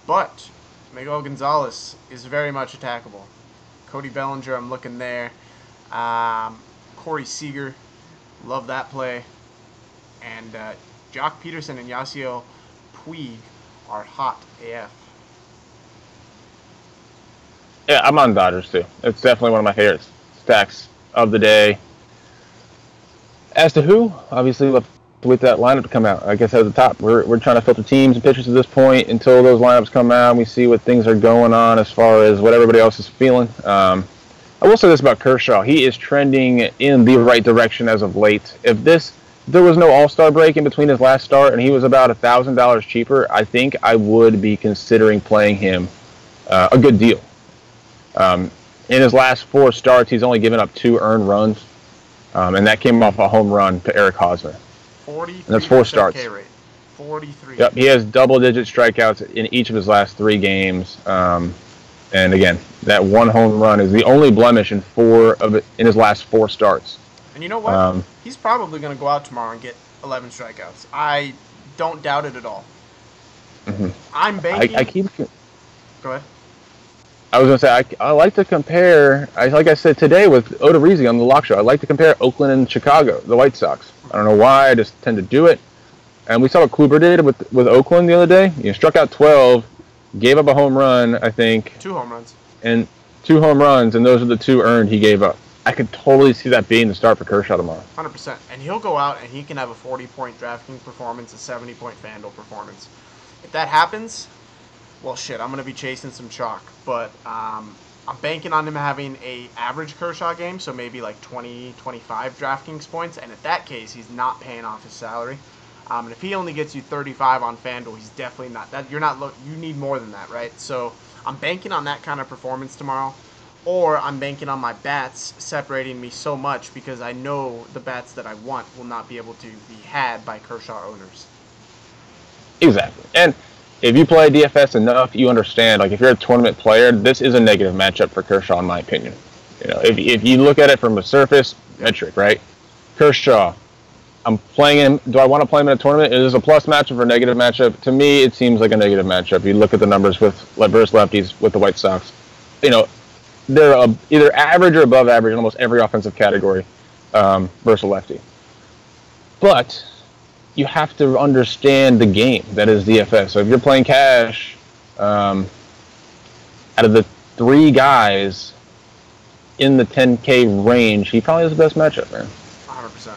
But Miguel Gonzalez is very much attackable. Cody Bellinger, I'm looking there. Corey Seager, love that play. And Jock Peterson and Yasiel Puig are hot AF. Yeah, I'm on Dodgers too. It's definitely one of my favorite stacks of the day. As to who, obviously, we'll have to wait for that lineup to come out. I guess at the top, we're trying to filter teams and pitchers at this point until those lineups come out and we see what things are going on as far as what everybody else is feeling. I will say this about Kershaw. He is trending in the right direction as of late. If there was no All-Star break in between his last start and he was about $1,000 cheaper, I think I would be considering playing him a good deal. In his last 4 starts, he's only given up 2 earned runs, and that came off a home run to Eric Hosmer. 43 and that's 4 starts. K rate. 43. Yep, he has double-digit strikeouts in each of his last 3 games. And again, that 1 home run is the only blemish in his last 4 starts. And you know what? He's probably going to go out tomorrow and get 11 strikeouts. I don't doubt it at all. Mm-hmm. I'm banking. Go ahead. I was going to say, I like to compare, like I said today with Odorizzi on the Lock Show, I like to compare Oakland and Chicago, the White Sox. I don't know why, I just tend to do it. And we saw what Kluber did with Oakland the other day. He struck out 12, gave up a home run, I think. 2 home runs. And 2 home runs, and those are the 2 earned he gave up. I could totally see that being the start for Kershaw tomorrow. 100%. And he'll go out and he can have a 40-point DraftKings performance, a 70-point FanDuel performance. If that happens, well, shit, I'm going to be chasing some chalk. But I'm banking on him having a average Kershaw game, so maybe like 20, 25 DraftKings points. And in that case, he's not paying off his salary. And if he only gets you 35 on FanDuel, he's definitely not. You need more than that, right? So I'm banking on that kind of performance tomorrow. Or I'm banking on my bats separating me so much because I know the bats that I want will not be able to be had by Kershaw owners. Exactly. And if you play DFS enough, you understand, like if you're a tournament player, this is a negative matchup for Kershaw in my opinion. You know, if you look at it from a surface metric, right? Kershaw, I'm playing him. Do I want to play him in a tournament? Is this a plus matchup or a negative matchup? To me, it seems like a negative matchup. You look at the numbers versus lefties with the White Sox. You know, they're either average or above average in almost every offensive category versus a lefty. But you have to understand the game that is DFS. So if you're playing cash, out of the 3 guys in the 10K range, he probably has the best matchup, man. 100%.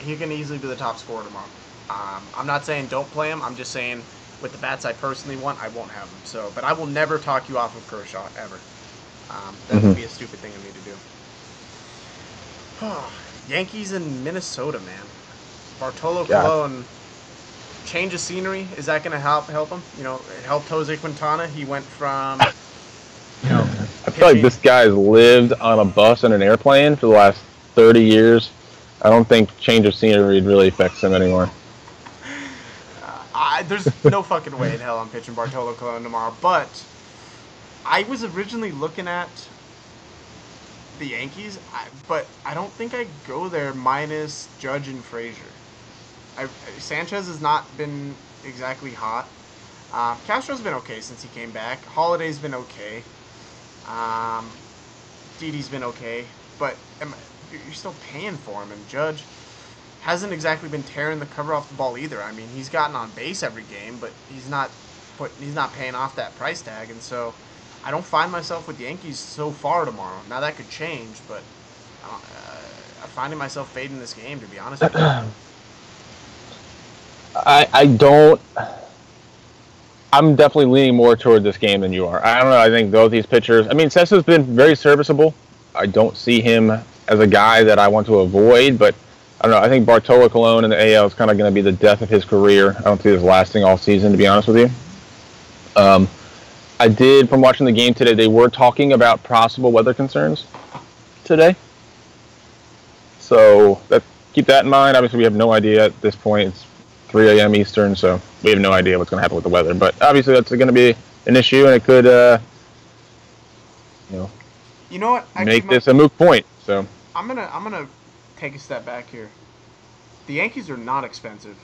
He can easily be the top scorer tomorrow. I'm not saying don't play him. I'm just saying with the bats I personally want, I won't have him. So, but I will never talk you off of Kershaw, ever. That would be a stupid thing of me to do. Yankees and Minnesota, man. Bartolo Colon, change of scenery. Is that going to help him? You know, it helped Jose Quintana. He went from, I feel like this guy's lived on a bus and an airplane for the last 30 years. I don't think change of scenery really affects him anymore. There's no fucking way in hell I'm pitching Bartolo Colon tomorrow, but I was originally looking at the Yankees, but I don't think I'd go there minus Judge and Frazier. Sanchez has not been exactly hot. Castro's been okay since he came back. Holiday's been okay. Didi's been okay, but you're still paying for him, and Judge hasn't exactly been tearing the cover off the ball either. I mean, he's gotten on base every game, but he's not paying off that price tag, and so I don't find myself with the Yankees so far tomorrow. Now that could change, but I'm finding myself fading this game, to be honest with you. I don't. I'm definitely leaning more toward this game than you are. I don't know. I think both these pitchers. I mean, Sessa's been very serviceable. I don't see him as a guy that I want to avoid, but I don't know. I think Bartolo Colon in the AL is kind of going to be the death of his career. I don't see this lasting all season, to be honest with you. I did, from watching the game today, they were talking about possible weather concerns today. So keep that in mind. Obviously, we have no idea at this point. It's 3 a.m. Eastern, so we have no idea what's going to happen with the weather. But obviously, that's going to be an issue, and it could, you know what? Make this a moot point. So I'm gonna take a step back here. The Yankees are not expensive,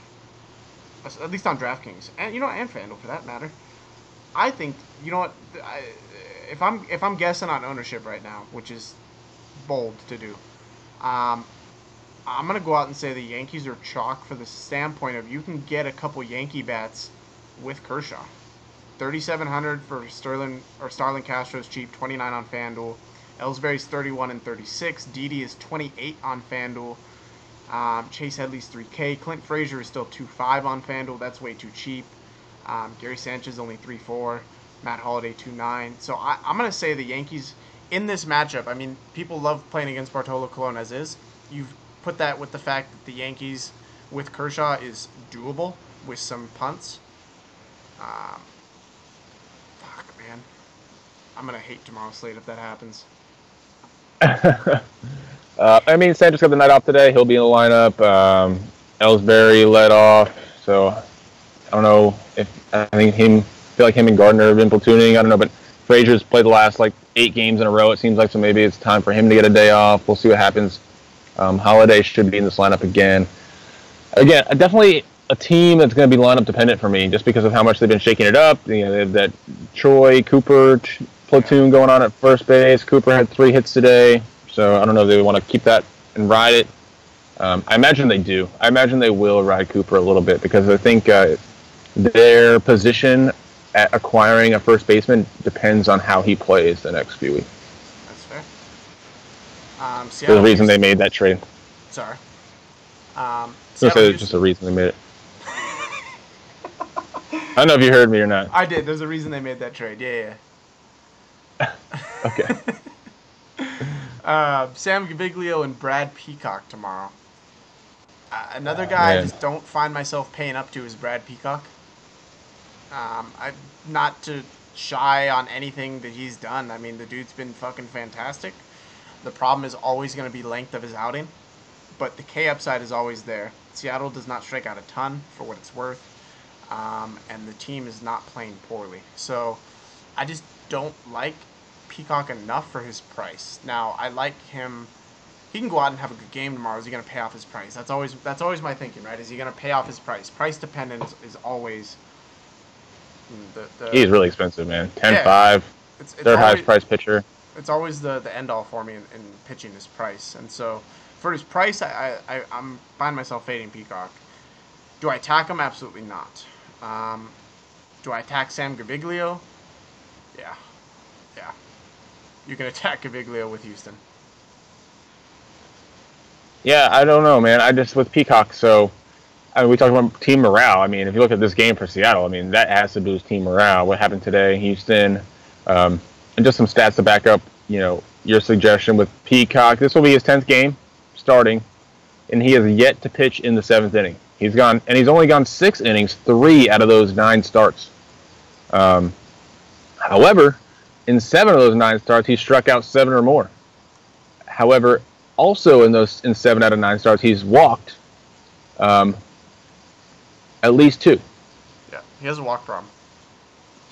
at least on DraftKings, and and FanDuel for that matter. I think if I'm guessing on ownership right now, which is bold to do, I'm gonna go out and say the Yankees are chalk for the standpoint of you can get a couple Yankee bats with Kershaw. 3,700 for Starlin Castro's cheap, 29 on FanDuel. Ellsbury's 31 and 36. Didi is 28 on FanDuel. Chase Headley's 3K. Clint Frazier is still 2.5 on FanDuel. That's way too cheap. Gary Sanchez only 3.4. Matt Holliday 2.9. So I'm going to say the Yankees in this matchup. I mean, people love playing against Bartolo Colon as is. You've put that with the fact that the Yankees with Kershaw is doable with some punts. Fuck, man. I'm going to hate tomorrow's slate if that happens. I mean, Sanchez got the night off today. He'll be in the lineup. Ellsbury led off. So I don't know if I feel like him and Gardner have been platooning. I don't know, but Frazier's played the last 8 games in a row. It seems like, so maybe it's time for him to get a day off. We'll see what happens. Holiday should be in this lineup again. Again, definitely a team that's going to be lineup dependent for me, just because of how much they've been shaking it up. They have that Troy Cooper platoon going on at first base. Cooper had 3 hits today, so I don't know if they want to keep that and ride it. I imagine they do. I imagine they will ride Cooper a little bit, because I think their position at acquiring a first baseman depends on how he plays the next few weeks. That's fair. There's a reason they made that trade. Sorry. There's just a reason they made it. I don't know if you heard me or not. I did. There's a reason they made that trade. Yeah. Okay. Sam Gaviglio and Brad Peacock tomorrow. Another guy I just don't find myself paying up to is Brad Peacock. Not to shy on anything that he's done. I mean, the dude's been fucking fantastic. The problem is always going to be length of his outing, but the K upside is always there. Seattle does not strike out a ton, for what it's worth, and the team is not playing poorly. So I just don't like Peacock enough for his price. Now, I like him. He can go out and have a good game tomorrow. Is he going to pay off his price? That's always my thinking, right? Is he going to pay off his price? Price dependent is always the He's really expensive, man. 10.5. Third highest price pitcher. It's always the end all for me in pitching his price. And so for his price, I'm find myself fading Peacock. Do I attack him? Absolutely not. Do I attack Sam Gaviglio? Yeah. You can attack Gaviglio with Houston. Yeah, I don't know, man. With Peacock, so we talked about team morale. I mean, if you look at this game for Seattle, I mean, that has to boost team morale. What happened today, Houston, and just some stats to back up, your suggestion with Peacock. This will be his 10th game starting, and he has yet to pitch in the 7th inning. He's only gone 6 innings, 3 out of those 9 starts. However, in 7 of those 9 starts, he struck out 7 or more. However, also in 7 out of 9 starts, he's walked at least 2. Yeah, he has a walk problem.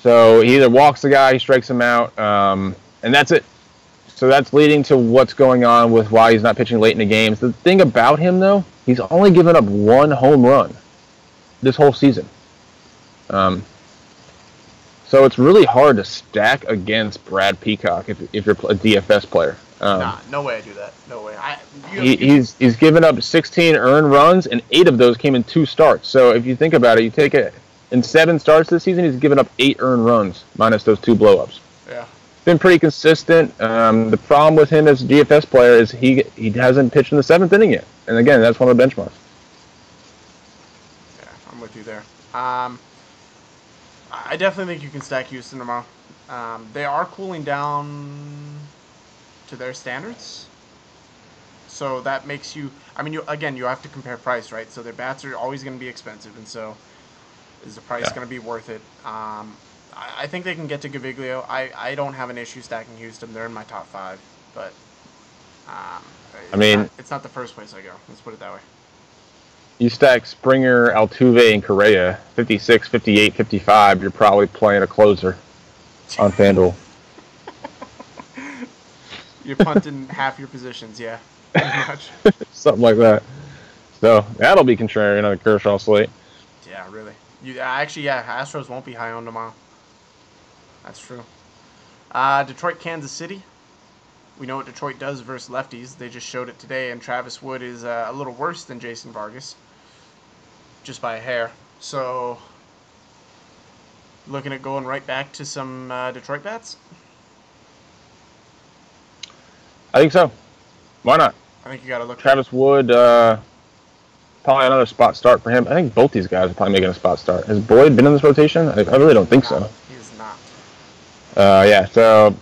So he either walks the guy, he strikes him out, and that's it. So that's leading to what's going on with why he's not pitching late in the games. The thing about him, though, he's only given up 1 home run this whole season. So it's really hard to stack against Brad Peacock if you're a DFS player. No way I do that. No way. He's given up 16 earned runs, and 8 of those came in 2 starts. So if you think about it, you take it in 7 starts this season, he's given up 8 earned runs minus those 2 blowups. Yeah. Been pretty consistent. The problem with him as a DFS player is he hasn't pitched in the 7th inning yet, and again, that's one of the benchmarks. Yeah, I'm with you there. I definitely think you can stack Houston tomorrow. They are cooling down to their standards. So that makes you... I mean, you have to compare price, right? So their bats are always going to be expensive, and so is the price going to be worth it? I think they can get to Gaviglio. I don't have an issue stacking Houston. They're in my top 5, but it's not the first place I go. Let's put it that way. You stack Springer, Altuve, and Correa, 56, 58, 55, you're probably playing a closer on FanDuel. You're punting half your positions, yeah. Pretty much. Something like that. So, that'll be contrarian on the Kershaw slate. Yeah, really. Astros won't be high on tomorrow. That's true. Detroit, Kansas City. We know what Detroit does versus lefties. They just showed it today, and Travis Wood is a little worse than Jason Vargas. Just by a hair. So, looking at going right back to some Detroit bats? I think so. Why not? I think you got to look. Travis Wood, probably another spot start for him. I think both these guys are probably making a spot start. Has Boyd been in this rotation? I really don't think so. He is not. So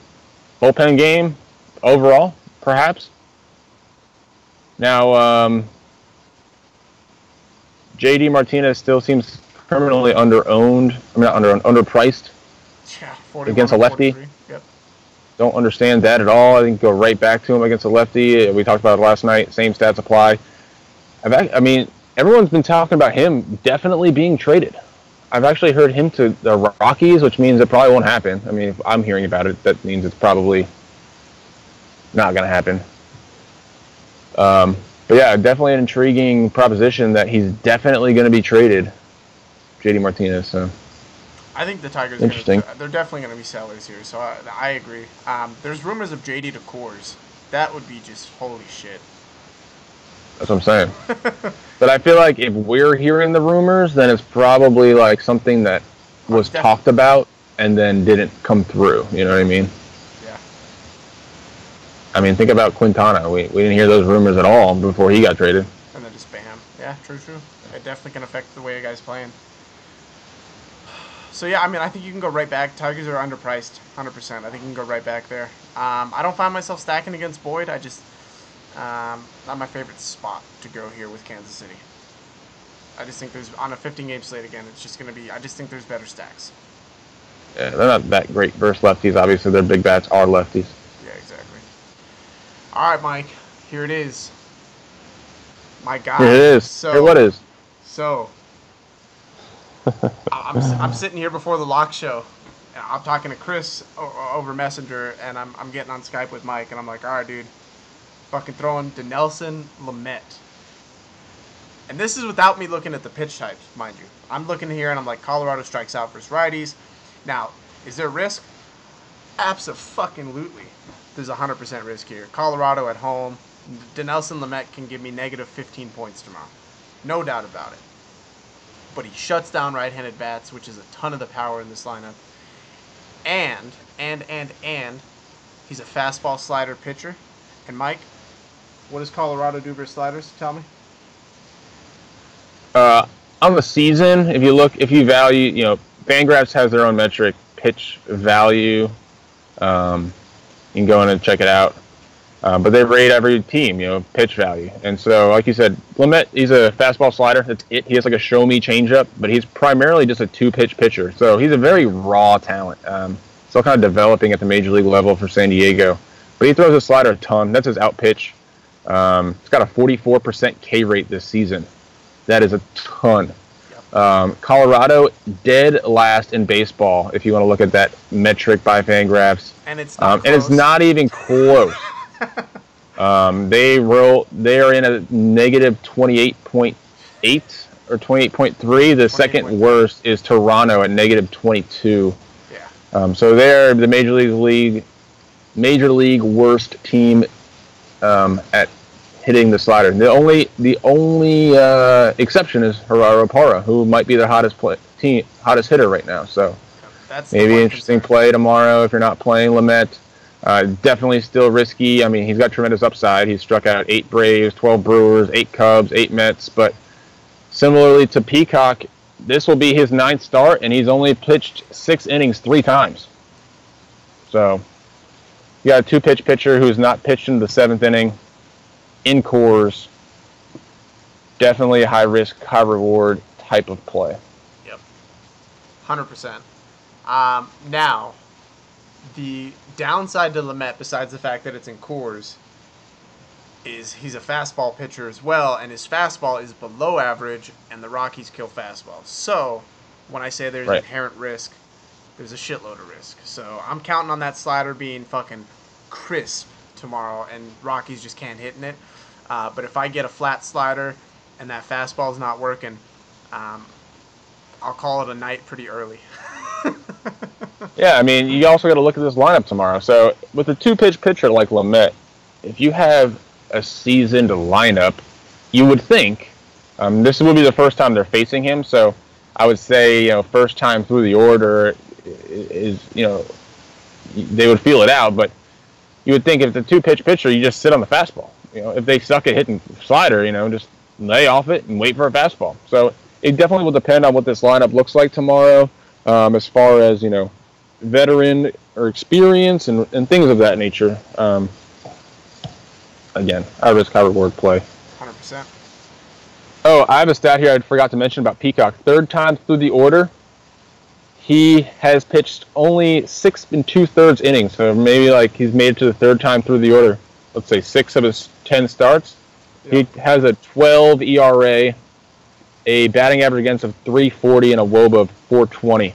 bullpen game overall, perhaps. Now, J.D. Martinez still seems criminally underowned. I mean, not underowned, underpriced. Yeah, against a lefty. Yep. Don't understand that at all. I think go right back to him against a lefty. We talked about it last night. Same stats apply. Everyone's been talking about him definitely being traded. I've actually heard him to the Rockies, which means it probably won't happen. I mean, if I'm hearing about it, that means it's probably not going to happen. But yeah, definitely an intriguing proposition that he's definitely going to be traded, J.D. Martinez. So I think the Tigers they're definitely going to be sellers here, so I agree. There's rumors of J.D. to Coors. That would be just holy shit. That's what I'm saying. But I feel like if we're hearing the rumors, then it's probably like something that was talked about and then didn't come through. You know what I mean? Yeah. I mean, think about Quintana. We didn't hear those rumors at all before he got traded. And then just bam. Yeah, true. It definitely can affect the way a guy's playing. So yeah, I mean, I think you can go right back. Tigers are underpriced, 100%. I think you can go right back there. I don't find myself stacking against Boyd. I just... not my favorite spot to go here with Kansas City. I just think there's, on a 15-game slate again, it's just going to be, I just think there's better stacks. Yeah, they're not that great versus lefties. Obviously, their big bats are lefties. Yeah, exactly. All right, Mike, here it is. My guy. Here it is. So, here what is? So, I'm sitting here before the lock show. And I'm talking to Chris over Messenger, and I'm getting on Skype with Mike, and I'm like, all right, dude. Fucking throwing Dinelson Lamet. And this is without me looking at the pitch types, mind you. I'm looking here and I'm like, Colorado strikes out versus righties. Now, is there risk? Abso-fucking-lutely. There's 100% risk here. Colorado at home. Dinelson Lamet can give me negative 15 points tomorrow. No doubt about it. But he shuts down right-handed bats, which is a ton of the power in this lineup. And, he's a fastball slider pitcher. And Mike, what does Colorado do versus sliders? Tell me. On the season, if you value, Fangraphs has their own metric, pitch value. You can go in and check it out. But they rate every team, pitch value. And so, like you said, Lamet, he's a fastball slider. That's it. He has like a show-me changeup, but he's primarily just a two-pitch pitcher. So he's a very raw talent. Still kind of developing at the major league level for San Diego. But he throws a slider a ton. That's his out pitch. He's got a 44% K rate this season. That is a ton. Colorado dead last in baseball, if you want to look at that metric by Fangraphs. And it's not and it's not even close. They are in a negative 28.8 or 28.3. The second worst is Toronto at negative 22. Yeah. So they're the major league worst team at hitting the slider. The only exception is Gerardo Parra, who might be the hottest hitter right now. So that's maybe interesting play tomorrow if you're not playing Lamet. Definitely still risky. I mean, he's got tremendous upside. He's struck out 8 Braves, 12 Brewers, 8 Cubs, 8 Mets. But similarly to Peacock, this will be his 9th start, and he's only pitched 6 innings 3 times. So you got a 2-pitch pitcher who's not pitched in the 7th inning, in Coors. Definitely a high risk, high reward type of play. Yep, 100%. Now, the downside to Lamet, besides the fact that it's in Coors, is he's a fastball pitcher as well, and his fastball is below average, and the Rockies kill fastballs. So, when I say there's inherent risk, there's a shitload of risk. So, I'm counting on that slider being fucking crisp tomorrow, and Rockies just can't hit in it. But if I get a flat slider and that fastball's not working, I'll call it a night pretty early. Yeah, I mean, you also got to look at this lineup tomorrow. So, with a 2-pitch pitcher like Lamet, if you have a seasoned lineup, you would think, this would be the first time they're facing him, so I would say, first time through the order is, they would feel it out, but you would think if it's a 2-pitch pitcher, you just sit on the fastball. If they suck at hitting slider, just lay off it and wait for a fastball. So it definitely will depend on what this lineup looks like tomorrow, as far as, veteran or experience and things of that nature. Again, high risk, high reward play. 100%. Oh, I have a stat here I forgot to mention about Peacock. 3rd time through the order, he has pitched only 6 2/3 innings. So maybe he's made it to the 3rd time through the order. Let's say 6 of his 10 starts. Yep. He has a 12 ERA, a batting average against of 340, and a WOBA of 420.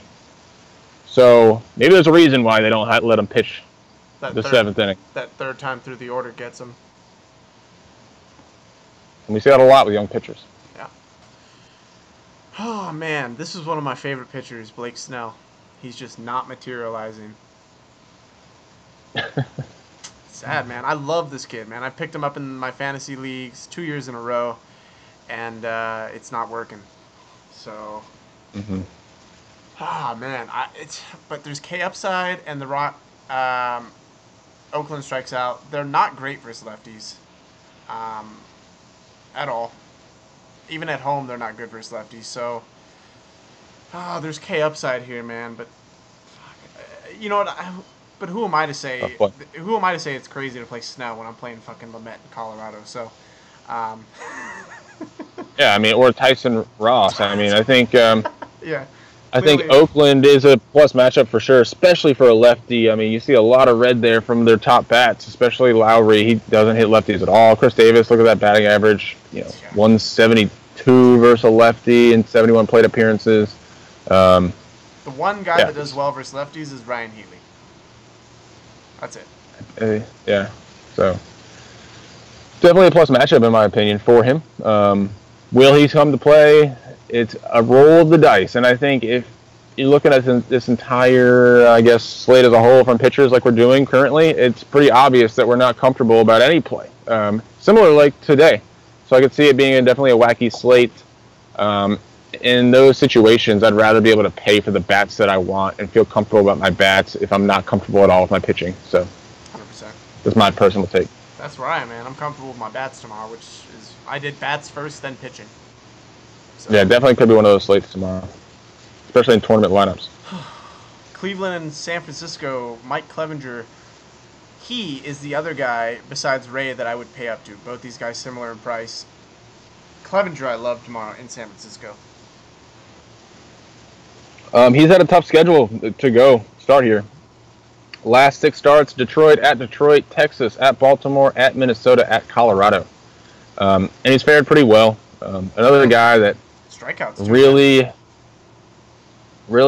So maybe there's a reason why they don't let him pitch the 7th inning. That 3rd time through the order gets him. And we see that a lot with young pitchers. Yeah. Oh, man. This is one of my favorite pitchers, Blake Snell. He's just not materializing. Sad, man. I love this kid, man. I picked him up in my fantasy leagues 2 years in a row, and it's not working. So, man. But there's K upside, and the Oakland strikes out. They're not great versus lefties. At all. Even at home, they're not good versus lefties. So, there's K upside here, man. But, you know what? But who am I to say? Who am I to say it's crazy to play Snell when I'm playing fucking Lamet in Colorado? So, yeah, I mean, or Tyson Ross. I mean, I think. Yeah. I think Oakland is a plus matchup for sure, especially for a lefty. I mean, you see a lot of red there from their top bats, especially Lowry. He doesn't hit lefties at all. Chris Davis, look at that batting average, 172 versus a lefty in 71 plate appearances. The one guy that does well versus lefties is Ryan Healy. That's it. Yeah, so definitely a plus matchup in my opinion for him. Will he come to play? It's a roll of the dice, and I think if you're looking at this entire, slate as a whole from pitchers like we're doing currently, it's pretty obvious that we're not comfortable about any play. Similar like today. So I could see it being definitely a wacky slate. In those situations, I'd rather be able to pay for the bats that I want and feel comfortable about my bats if I'm not comfortable at all with my pitching. So 100%. That's my personal take. That's where I am, man. I'm comfortable with my bats tomorrow, which is I did bats first, then pitching. So. Yeah, definitely could be one of those slates tomorrow, especially in tournament lineups. Cleveland and San Francisco, Mike Clevinger, he is the other guy besides Ray that I would pay up to. Both these guys similar in price. Clevinger I love tomorrow in San Francisco. He's had a tough schedule to start here. Last 6 starts, Detroit, Texas, at Baltimore, at Minnesota, at Colorado. And he's fared pretty well. Another guy that strikeouts really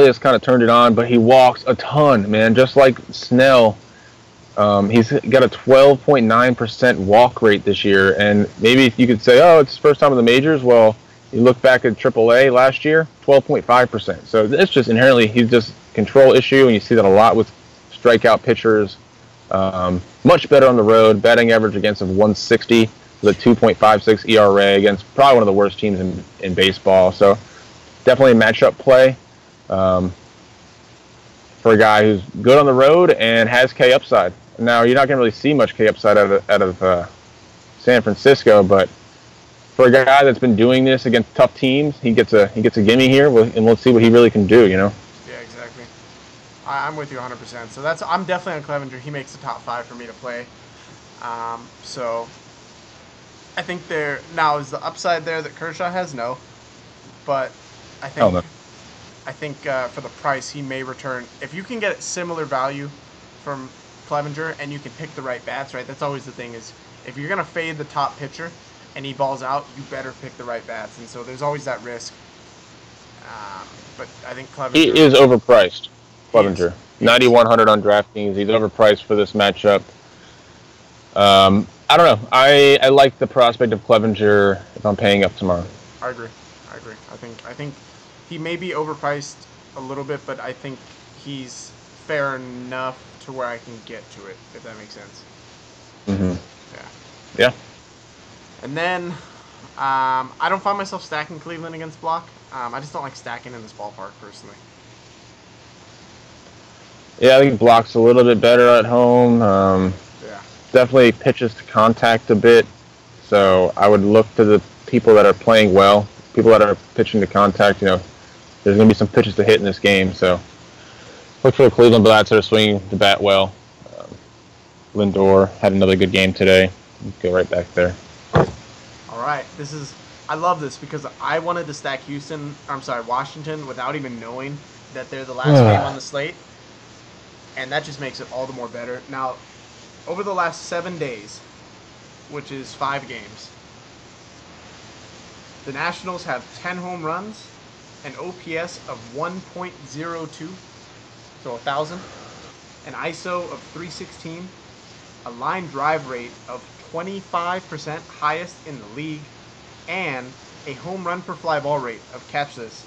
has kind of turned it on, but he walks a ton, man, just like Snell. He's got a 12.9% walk rate this year, and maybe you could say, it's his first time in the majors. Well, you look back at AAA last year, 12.5%. So it's just inherently, he's just control issue, and you see that a lot with strikeout pitchers. Much better on the road, batting average against of 160 with a 2.56 ERA against probably one of the worst teams in baseball. So definitely a matchup play for a guy who's good on the road and has K upside. Now, you're not going to really see much K upside out of San Francisco, but for a guy that's been doing this against tough teams, he gets a gimme here, and we'll see what he really can do. You know. Yeah, exactly. I'm with you 100%. So I'm definitely on Clevenger. He makes the top 5 for me to play. So I think now is the upside there that Kershaw has? No, but I think for the price he may return. If you can get similar value from Clevenger and you can pick the right bats, right? That's always the thing is if you're gonna fade the top pitcher and he balls out, you better pick the right bats, and so there's always that risk. But I think Clevenger... He is overpriced, Clevenger. 9,100 on DraftKings. He's overpriced for this matchup. I don't know. I like the prospect of Clevenger if I'm paying up tomorrow. I agree. I think he may be overpriced a little bit, but I think he's fair enough to where I can get to it, if that makes sense. Mm-hmm. Yeah. And then I don't find myself stacking Cleveland against block. I just don't like stacking in this ballpark, personally. Yeah, I think block's a little bit better at home. Definitely pitches to contact a bit. So I would look to the people that are playing well, people that are pitching to contact. You know, there's going to be some pitches to hit in this game. So look for the Cleveland bats that are swinging the bat well. Lindor had another good game today. Go right back there. All right. I love this because I wanted to stack Washington without even knowing that they're the last game on the slate. And that just makes it all the more better. Now, over the last 7 days, which is 5 games, the Nationals have 10 home runs, an OPS of 1.02, so 1,000, an ISO of 316, a line drive rate of 25%, highest in the league, and a home run per fly ball rate of, catch this,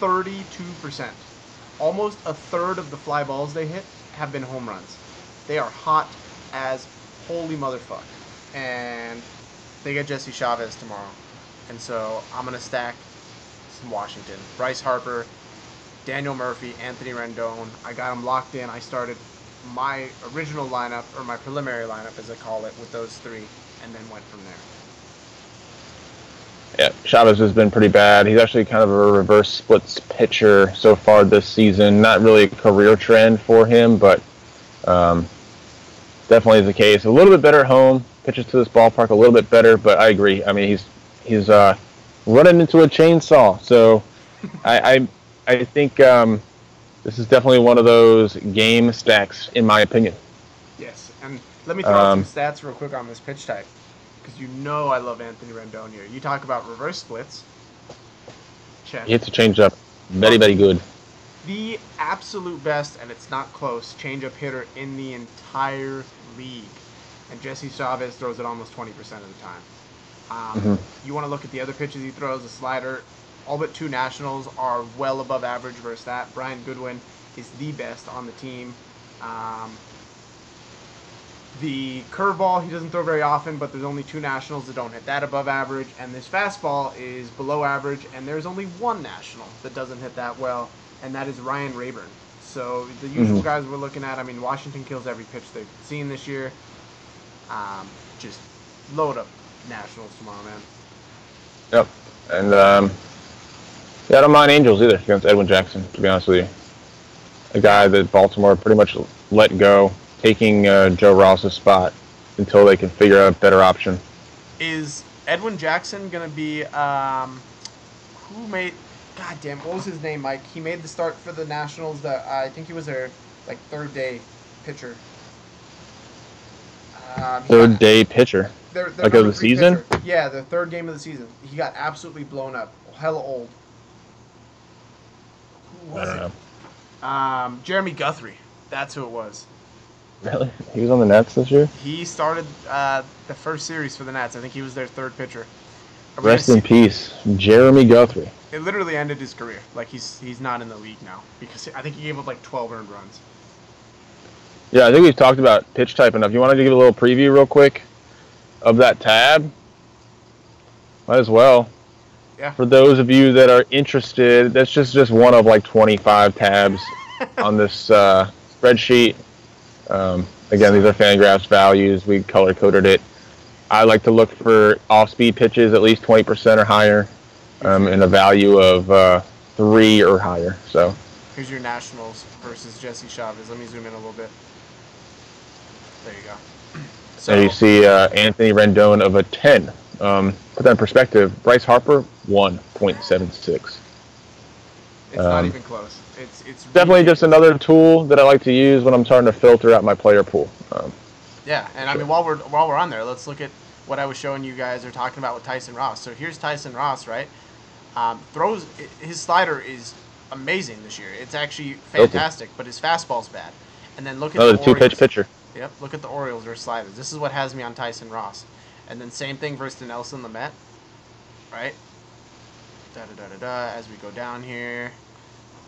32%. Almost a third of the fly balls they hit have been home runs. They are hot as holy motherfuck. And they get Jesse Chavez tomorrow. And so I'm going to stack some Washington. Bryce Harper, Daniel Murphy, Anthony Rendon. I got them locked in. I started my original lineup, or my preliminary lineup as I call it, with those 3, and then went from there. Yeah, Chavez has been pretty bad. He's actually kind of a reverse splits pitcher so far this season. Not really a career trend for him, but definitely is the case. A little bit better at home. Pitches to this ballpark a little bit better, but I agree. I mean, he's running into a chainsaw. So I think this is definitely one of those game stacks, in my opinion. Yes, and let me throw out some stats real quick on this pitch type. Because you know I love Anthony Rendon here. You talk about reverse splits. Check. He hits a changeup. Very, very good. The absolute best, and it's not close, changeup hitter in the entire league. And Jesse Chavez throws it almost 20% of the time. You want to look at the other pitches he throws, the slider. All but 2 Nationals are well above average versus that. Brian Goodwin is the best on the team. The curveball, he doesn't throw very often, but there's only 2 Nationals that don't hit that above average. And this fastball is below average, and there's only 1 National that doesn't hit that well, and that is Ryan Rayburn. So the usual guys we're looking at, I mean, Washington kills every pitch they've seen this year. Just load up Nationals tomorrow, man. Yep. And I don't mind Angels either against Edwin Jackson, to be honest with you. A guy that Baltimore pretty much let go, taking Joe Ross's spot until they can figure out a better option. Is Edwin Jackson going to be, who made, goddamn, what was his name, Mike? He made the start for the Nationals. I think he was their, third day pitcher. Third day pitcher? Their of the season? Pitcher. Yeah, the third game of the season. He got absolutely blown up. Hella old. Who was it? Jeremy Guthrie. That's who it was. Really? He was on the Nets this year? He started the first series for the Nets. I think he was their third pitcher. Rest in peace, Jeremy Guthrie. It literally ended his career. He's not in the league now because I think he gave up 12 earned runs. Yeah, I think we've talked about pitch type enough. You want to give a little preview real quick of that tab? Might as well. Yeah. For those of you that are interested, that's just one of 25 tabs on this spreadsheet. Again, these are Fangraphs values. We color-coded it. I like to look for off-speed pitches, at least 20% or higher, and a value of 3 or higher. So here's your Nationals versus Jesse Chavez. Let me zoom in a little bit. There you go. So there you see Anthony Rendon of a 10. Put that in perspective. Bryce Harper, 1.76. It's not even close. It's definitely just another tool that I like to use when I'm starting to filter out my player pool. Yeah, and I mean while we're on there, let's look at what I was showing you guys are talking about with Tyson Ross. So here's Tyson Ross, right? His slider is amazing this year. It's actually fantastic, but his fastball's bad. And then look at another the 2-pitch pitcher. Yep, look at the Orioles versus sliders. This is what has me on Tyson Ross. And then same thing versus Dinelson Lamet, right? As we go down here.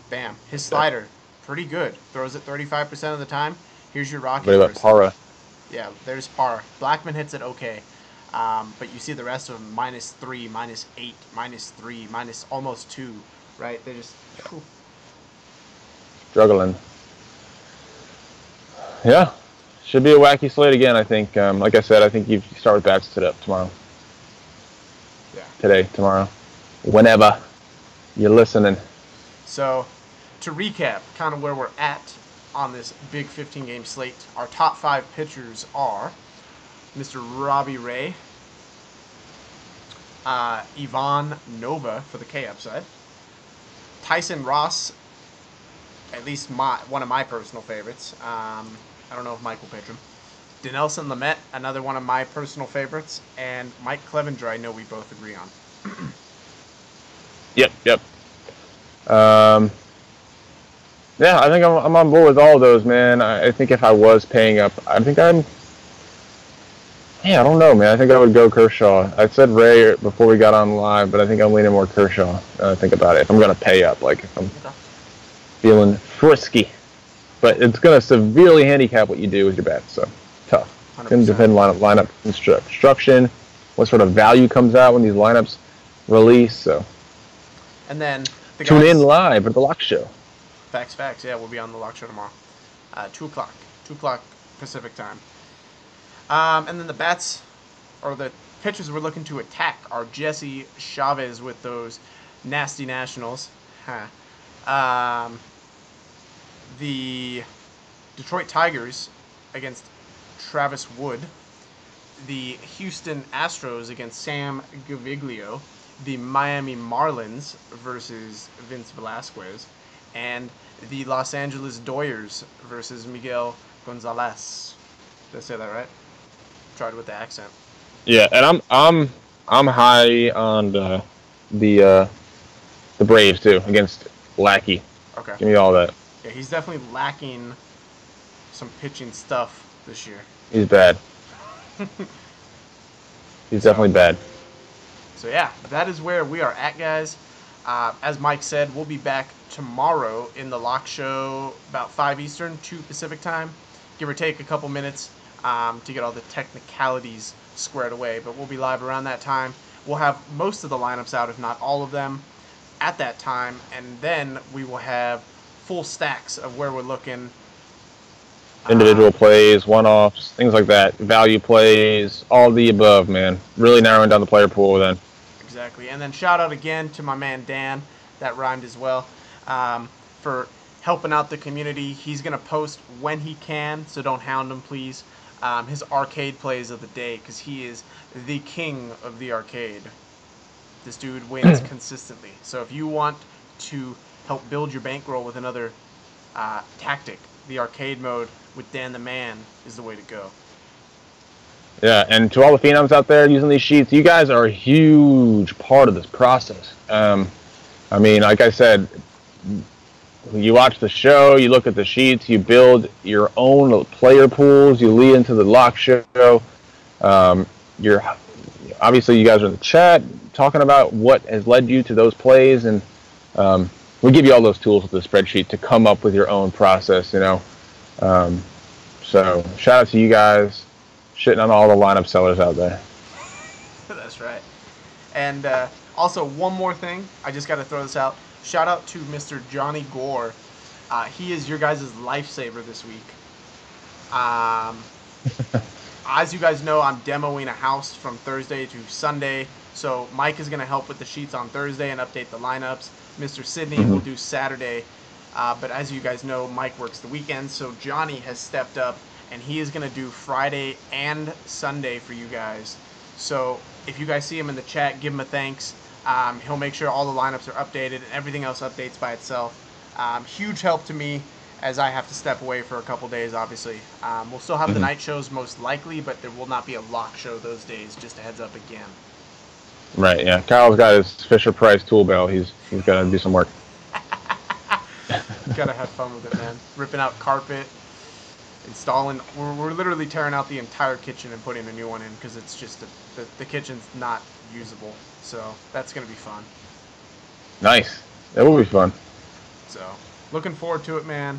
Bam. His slider, pretty good. Throws it 35% of the time. Here's your Rockies. What about Para? Yeah, there's Parra. Blackman hits it okay. But you see the rest of them, -3, -8, -3, minus almost 2, right? They're just struggling. Yeah. Should be a wacky slate again, I think. Like I said, I think you start with bats tomorrow. Yeah. Today, tomorrow. Whenever you're listening. So, to recap, kind of where we're at on this big 15-game slate, our top 5 pitchers are Mr. Robbie Ray, Ivan Nova for the K upside, Tyson Ross, at least one of my personal favorites. I don't know if Mike will pitch him. Dinelson Lamet, another one of my personal favorites, and Mike Clevenger, I know we both agree on. Yep. Yeah, I think I'm on board with all of those, man. I think if I was paying up, I don't know, man. I think I would go Kershaw. I said Ray before we got on live, but I think I'm leaning more Kershaw. Think about it. If I'm going to pay up, like if I'm feeling frisky. But it's going to severely handicap what you do with your bets, so tough. 100%. It's going to depend on lineup construction, what sort of value comes out when these lineups release. So, and then tune in live at the Lock Show. Facts. Yeah, we'll be on the Lock Show tomorrow. 2 o'clock Pacific time. And then the bats, or the pitchers we're looking to attack, are Jesse Chavez with those nasty Nationals. The Detroit Tigers against Travis Wood. The Houston Astros against Sam Gaviglio. The Miami Marlins versus Vince Velasquez. And the Los Angeles Dodgers versus Miguel Gonzalez. Did I say that right? Tried with the accent. Yeah, and I'm high on the Braves too against Lackey. Okay. Give me all that. Yeah, he's definitely lacking some pitching stuff this year. He's bad. He's definitely bad. So yeah, that is where we are at, guys. As Mike said, we'll be back tomorrow in the Lock Show about 5 Eastern, 2 Pacific time. Give or take a couple minutes to get all the technicalities squared away. But we'll be live around that time. We'll have most of the lineups out, if not all of them, at that time. And then we will have full stacks of where we're looking. Individual plays, one-offs, things like that. Value plays, all the above, man. Really narrowing down the player pool then. Exactly. And then shout out again to my man Dan, that rhymed as well, for helping out the community. He's going to post when he can, so don't hound him, please. His arcade plays of the day, because he is the king of the arcade. This dude wins consistently. So if you want to help build your bankroll with another tactic, the arcade mode with Dan the Man is the way to go. Yeah, and to all the phenoms out there using these sheets, you guys are a huge part of this process. I mean, like I said, you watch the show, you look at the sheets, you build your own player pools, you lead into the Lock Show. Obviously, you guys are in the chat talking about what has led you to those plays, and we give you all those tools with the spreadsheet to come up with your own process, you know. So shout out to you guys, shitting on all the lineup sellers out there. That's right. And also, one more thing, I just got to throw this out. Shout out to Mr. Johnny Gore. He is your guys' lifesaver this week. as you guys know, I'm demoing a house from Thursday to Sunday. So Mike is going to help with the sheets on Thursday and update the lineups. Mr. Sidney will do Saturday. But as you guys know, Mike works the weekends. So Johnny has stepped up, and he is going to do Friday and Sunday for you guys. So if you guys see him in the chat, give him a thanks. He'll make sure all the lineups are updated and everything else updates by itself. Huge help to me as I have to step away for a couple days, obviously. We'll still have the night shows most likely, but there will not be a lock show those days, just a heads up again. Right, yeah. Kyle's got his Fisher-Price tool belt. He's got to do some work. Gotta have fun with it, man. Ripping out carpet, installing. We're literally tearing out the entire kitchen and putting a new one in because it's just the kitchen's not usable. So that's gonna be fun. Nice. That will be fun. So looking forward to it, man.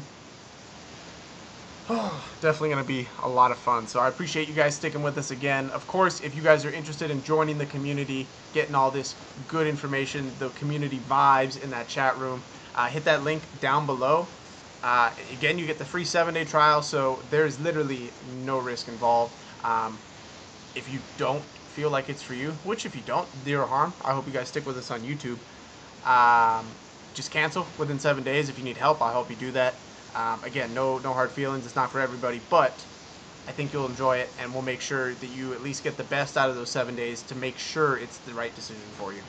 Definitely going to be a lot of fun. So I appreciate you guys sticking with us again. Of course, if you guys are interested in joining the community, getting all this good information, the community vibes in that chat room, hit that link down below. Again, you get the free 7-day trial, so there's literally no risk involved. If you don't feel like it's for you, which if you don't, zero harm. I hope you guys stick with us on YouTube. Just cancel within 7 days. If you need help, I'll help you do that. Again, no hard feelings. It's not for everybody, but I think you'll enjoy it, and we'll make sure that you at least get the best out of those 7 days to make sure it's the right decision for you.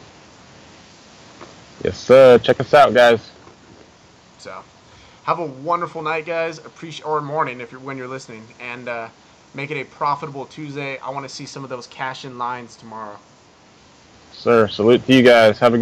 Yes, sir. Check us out, guys. So, have a wonderful night, guys. Or morning when you're listening, and make it a profitable Tuesday. I want to see some of those cash-in lines tomorrow. Sir, salute to you guys. Have a good one.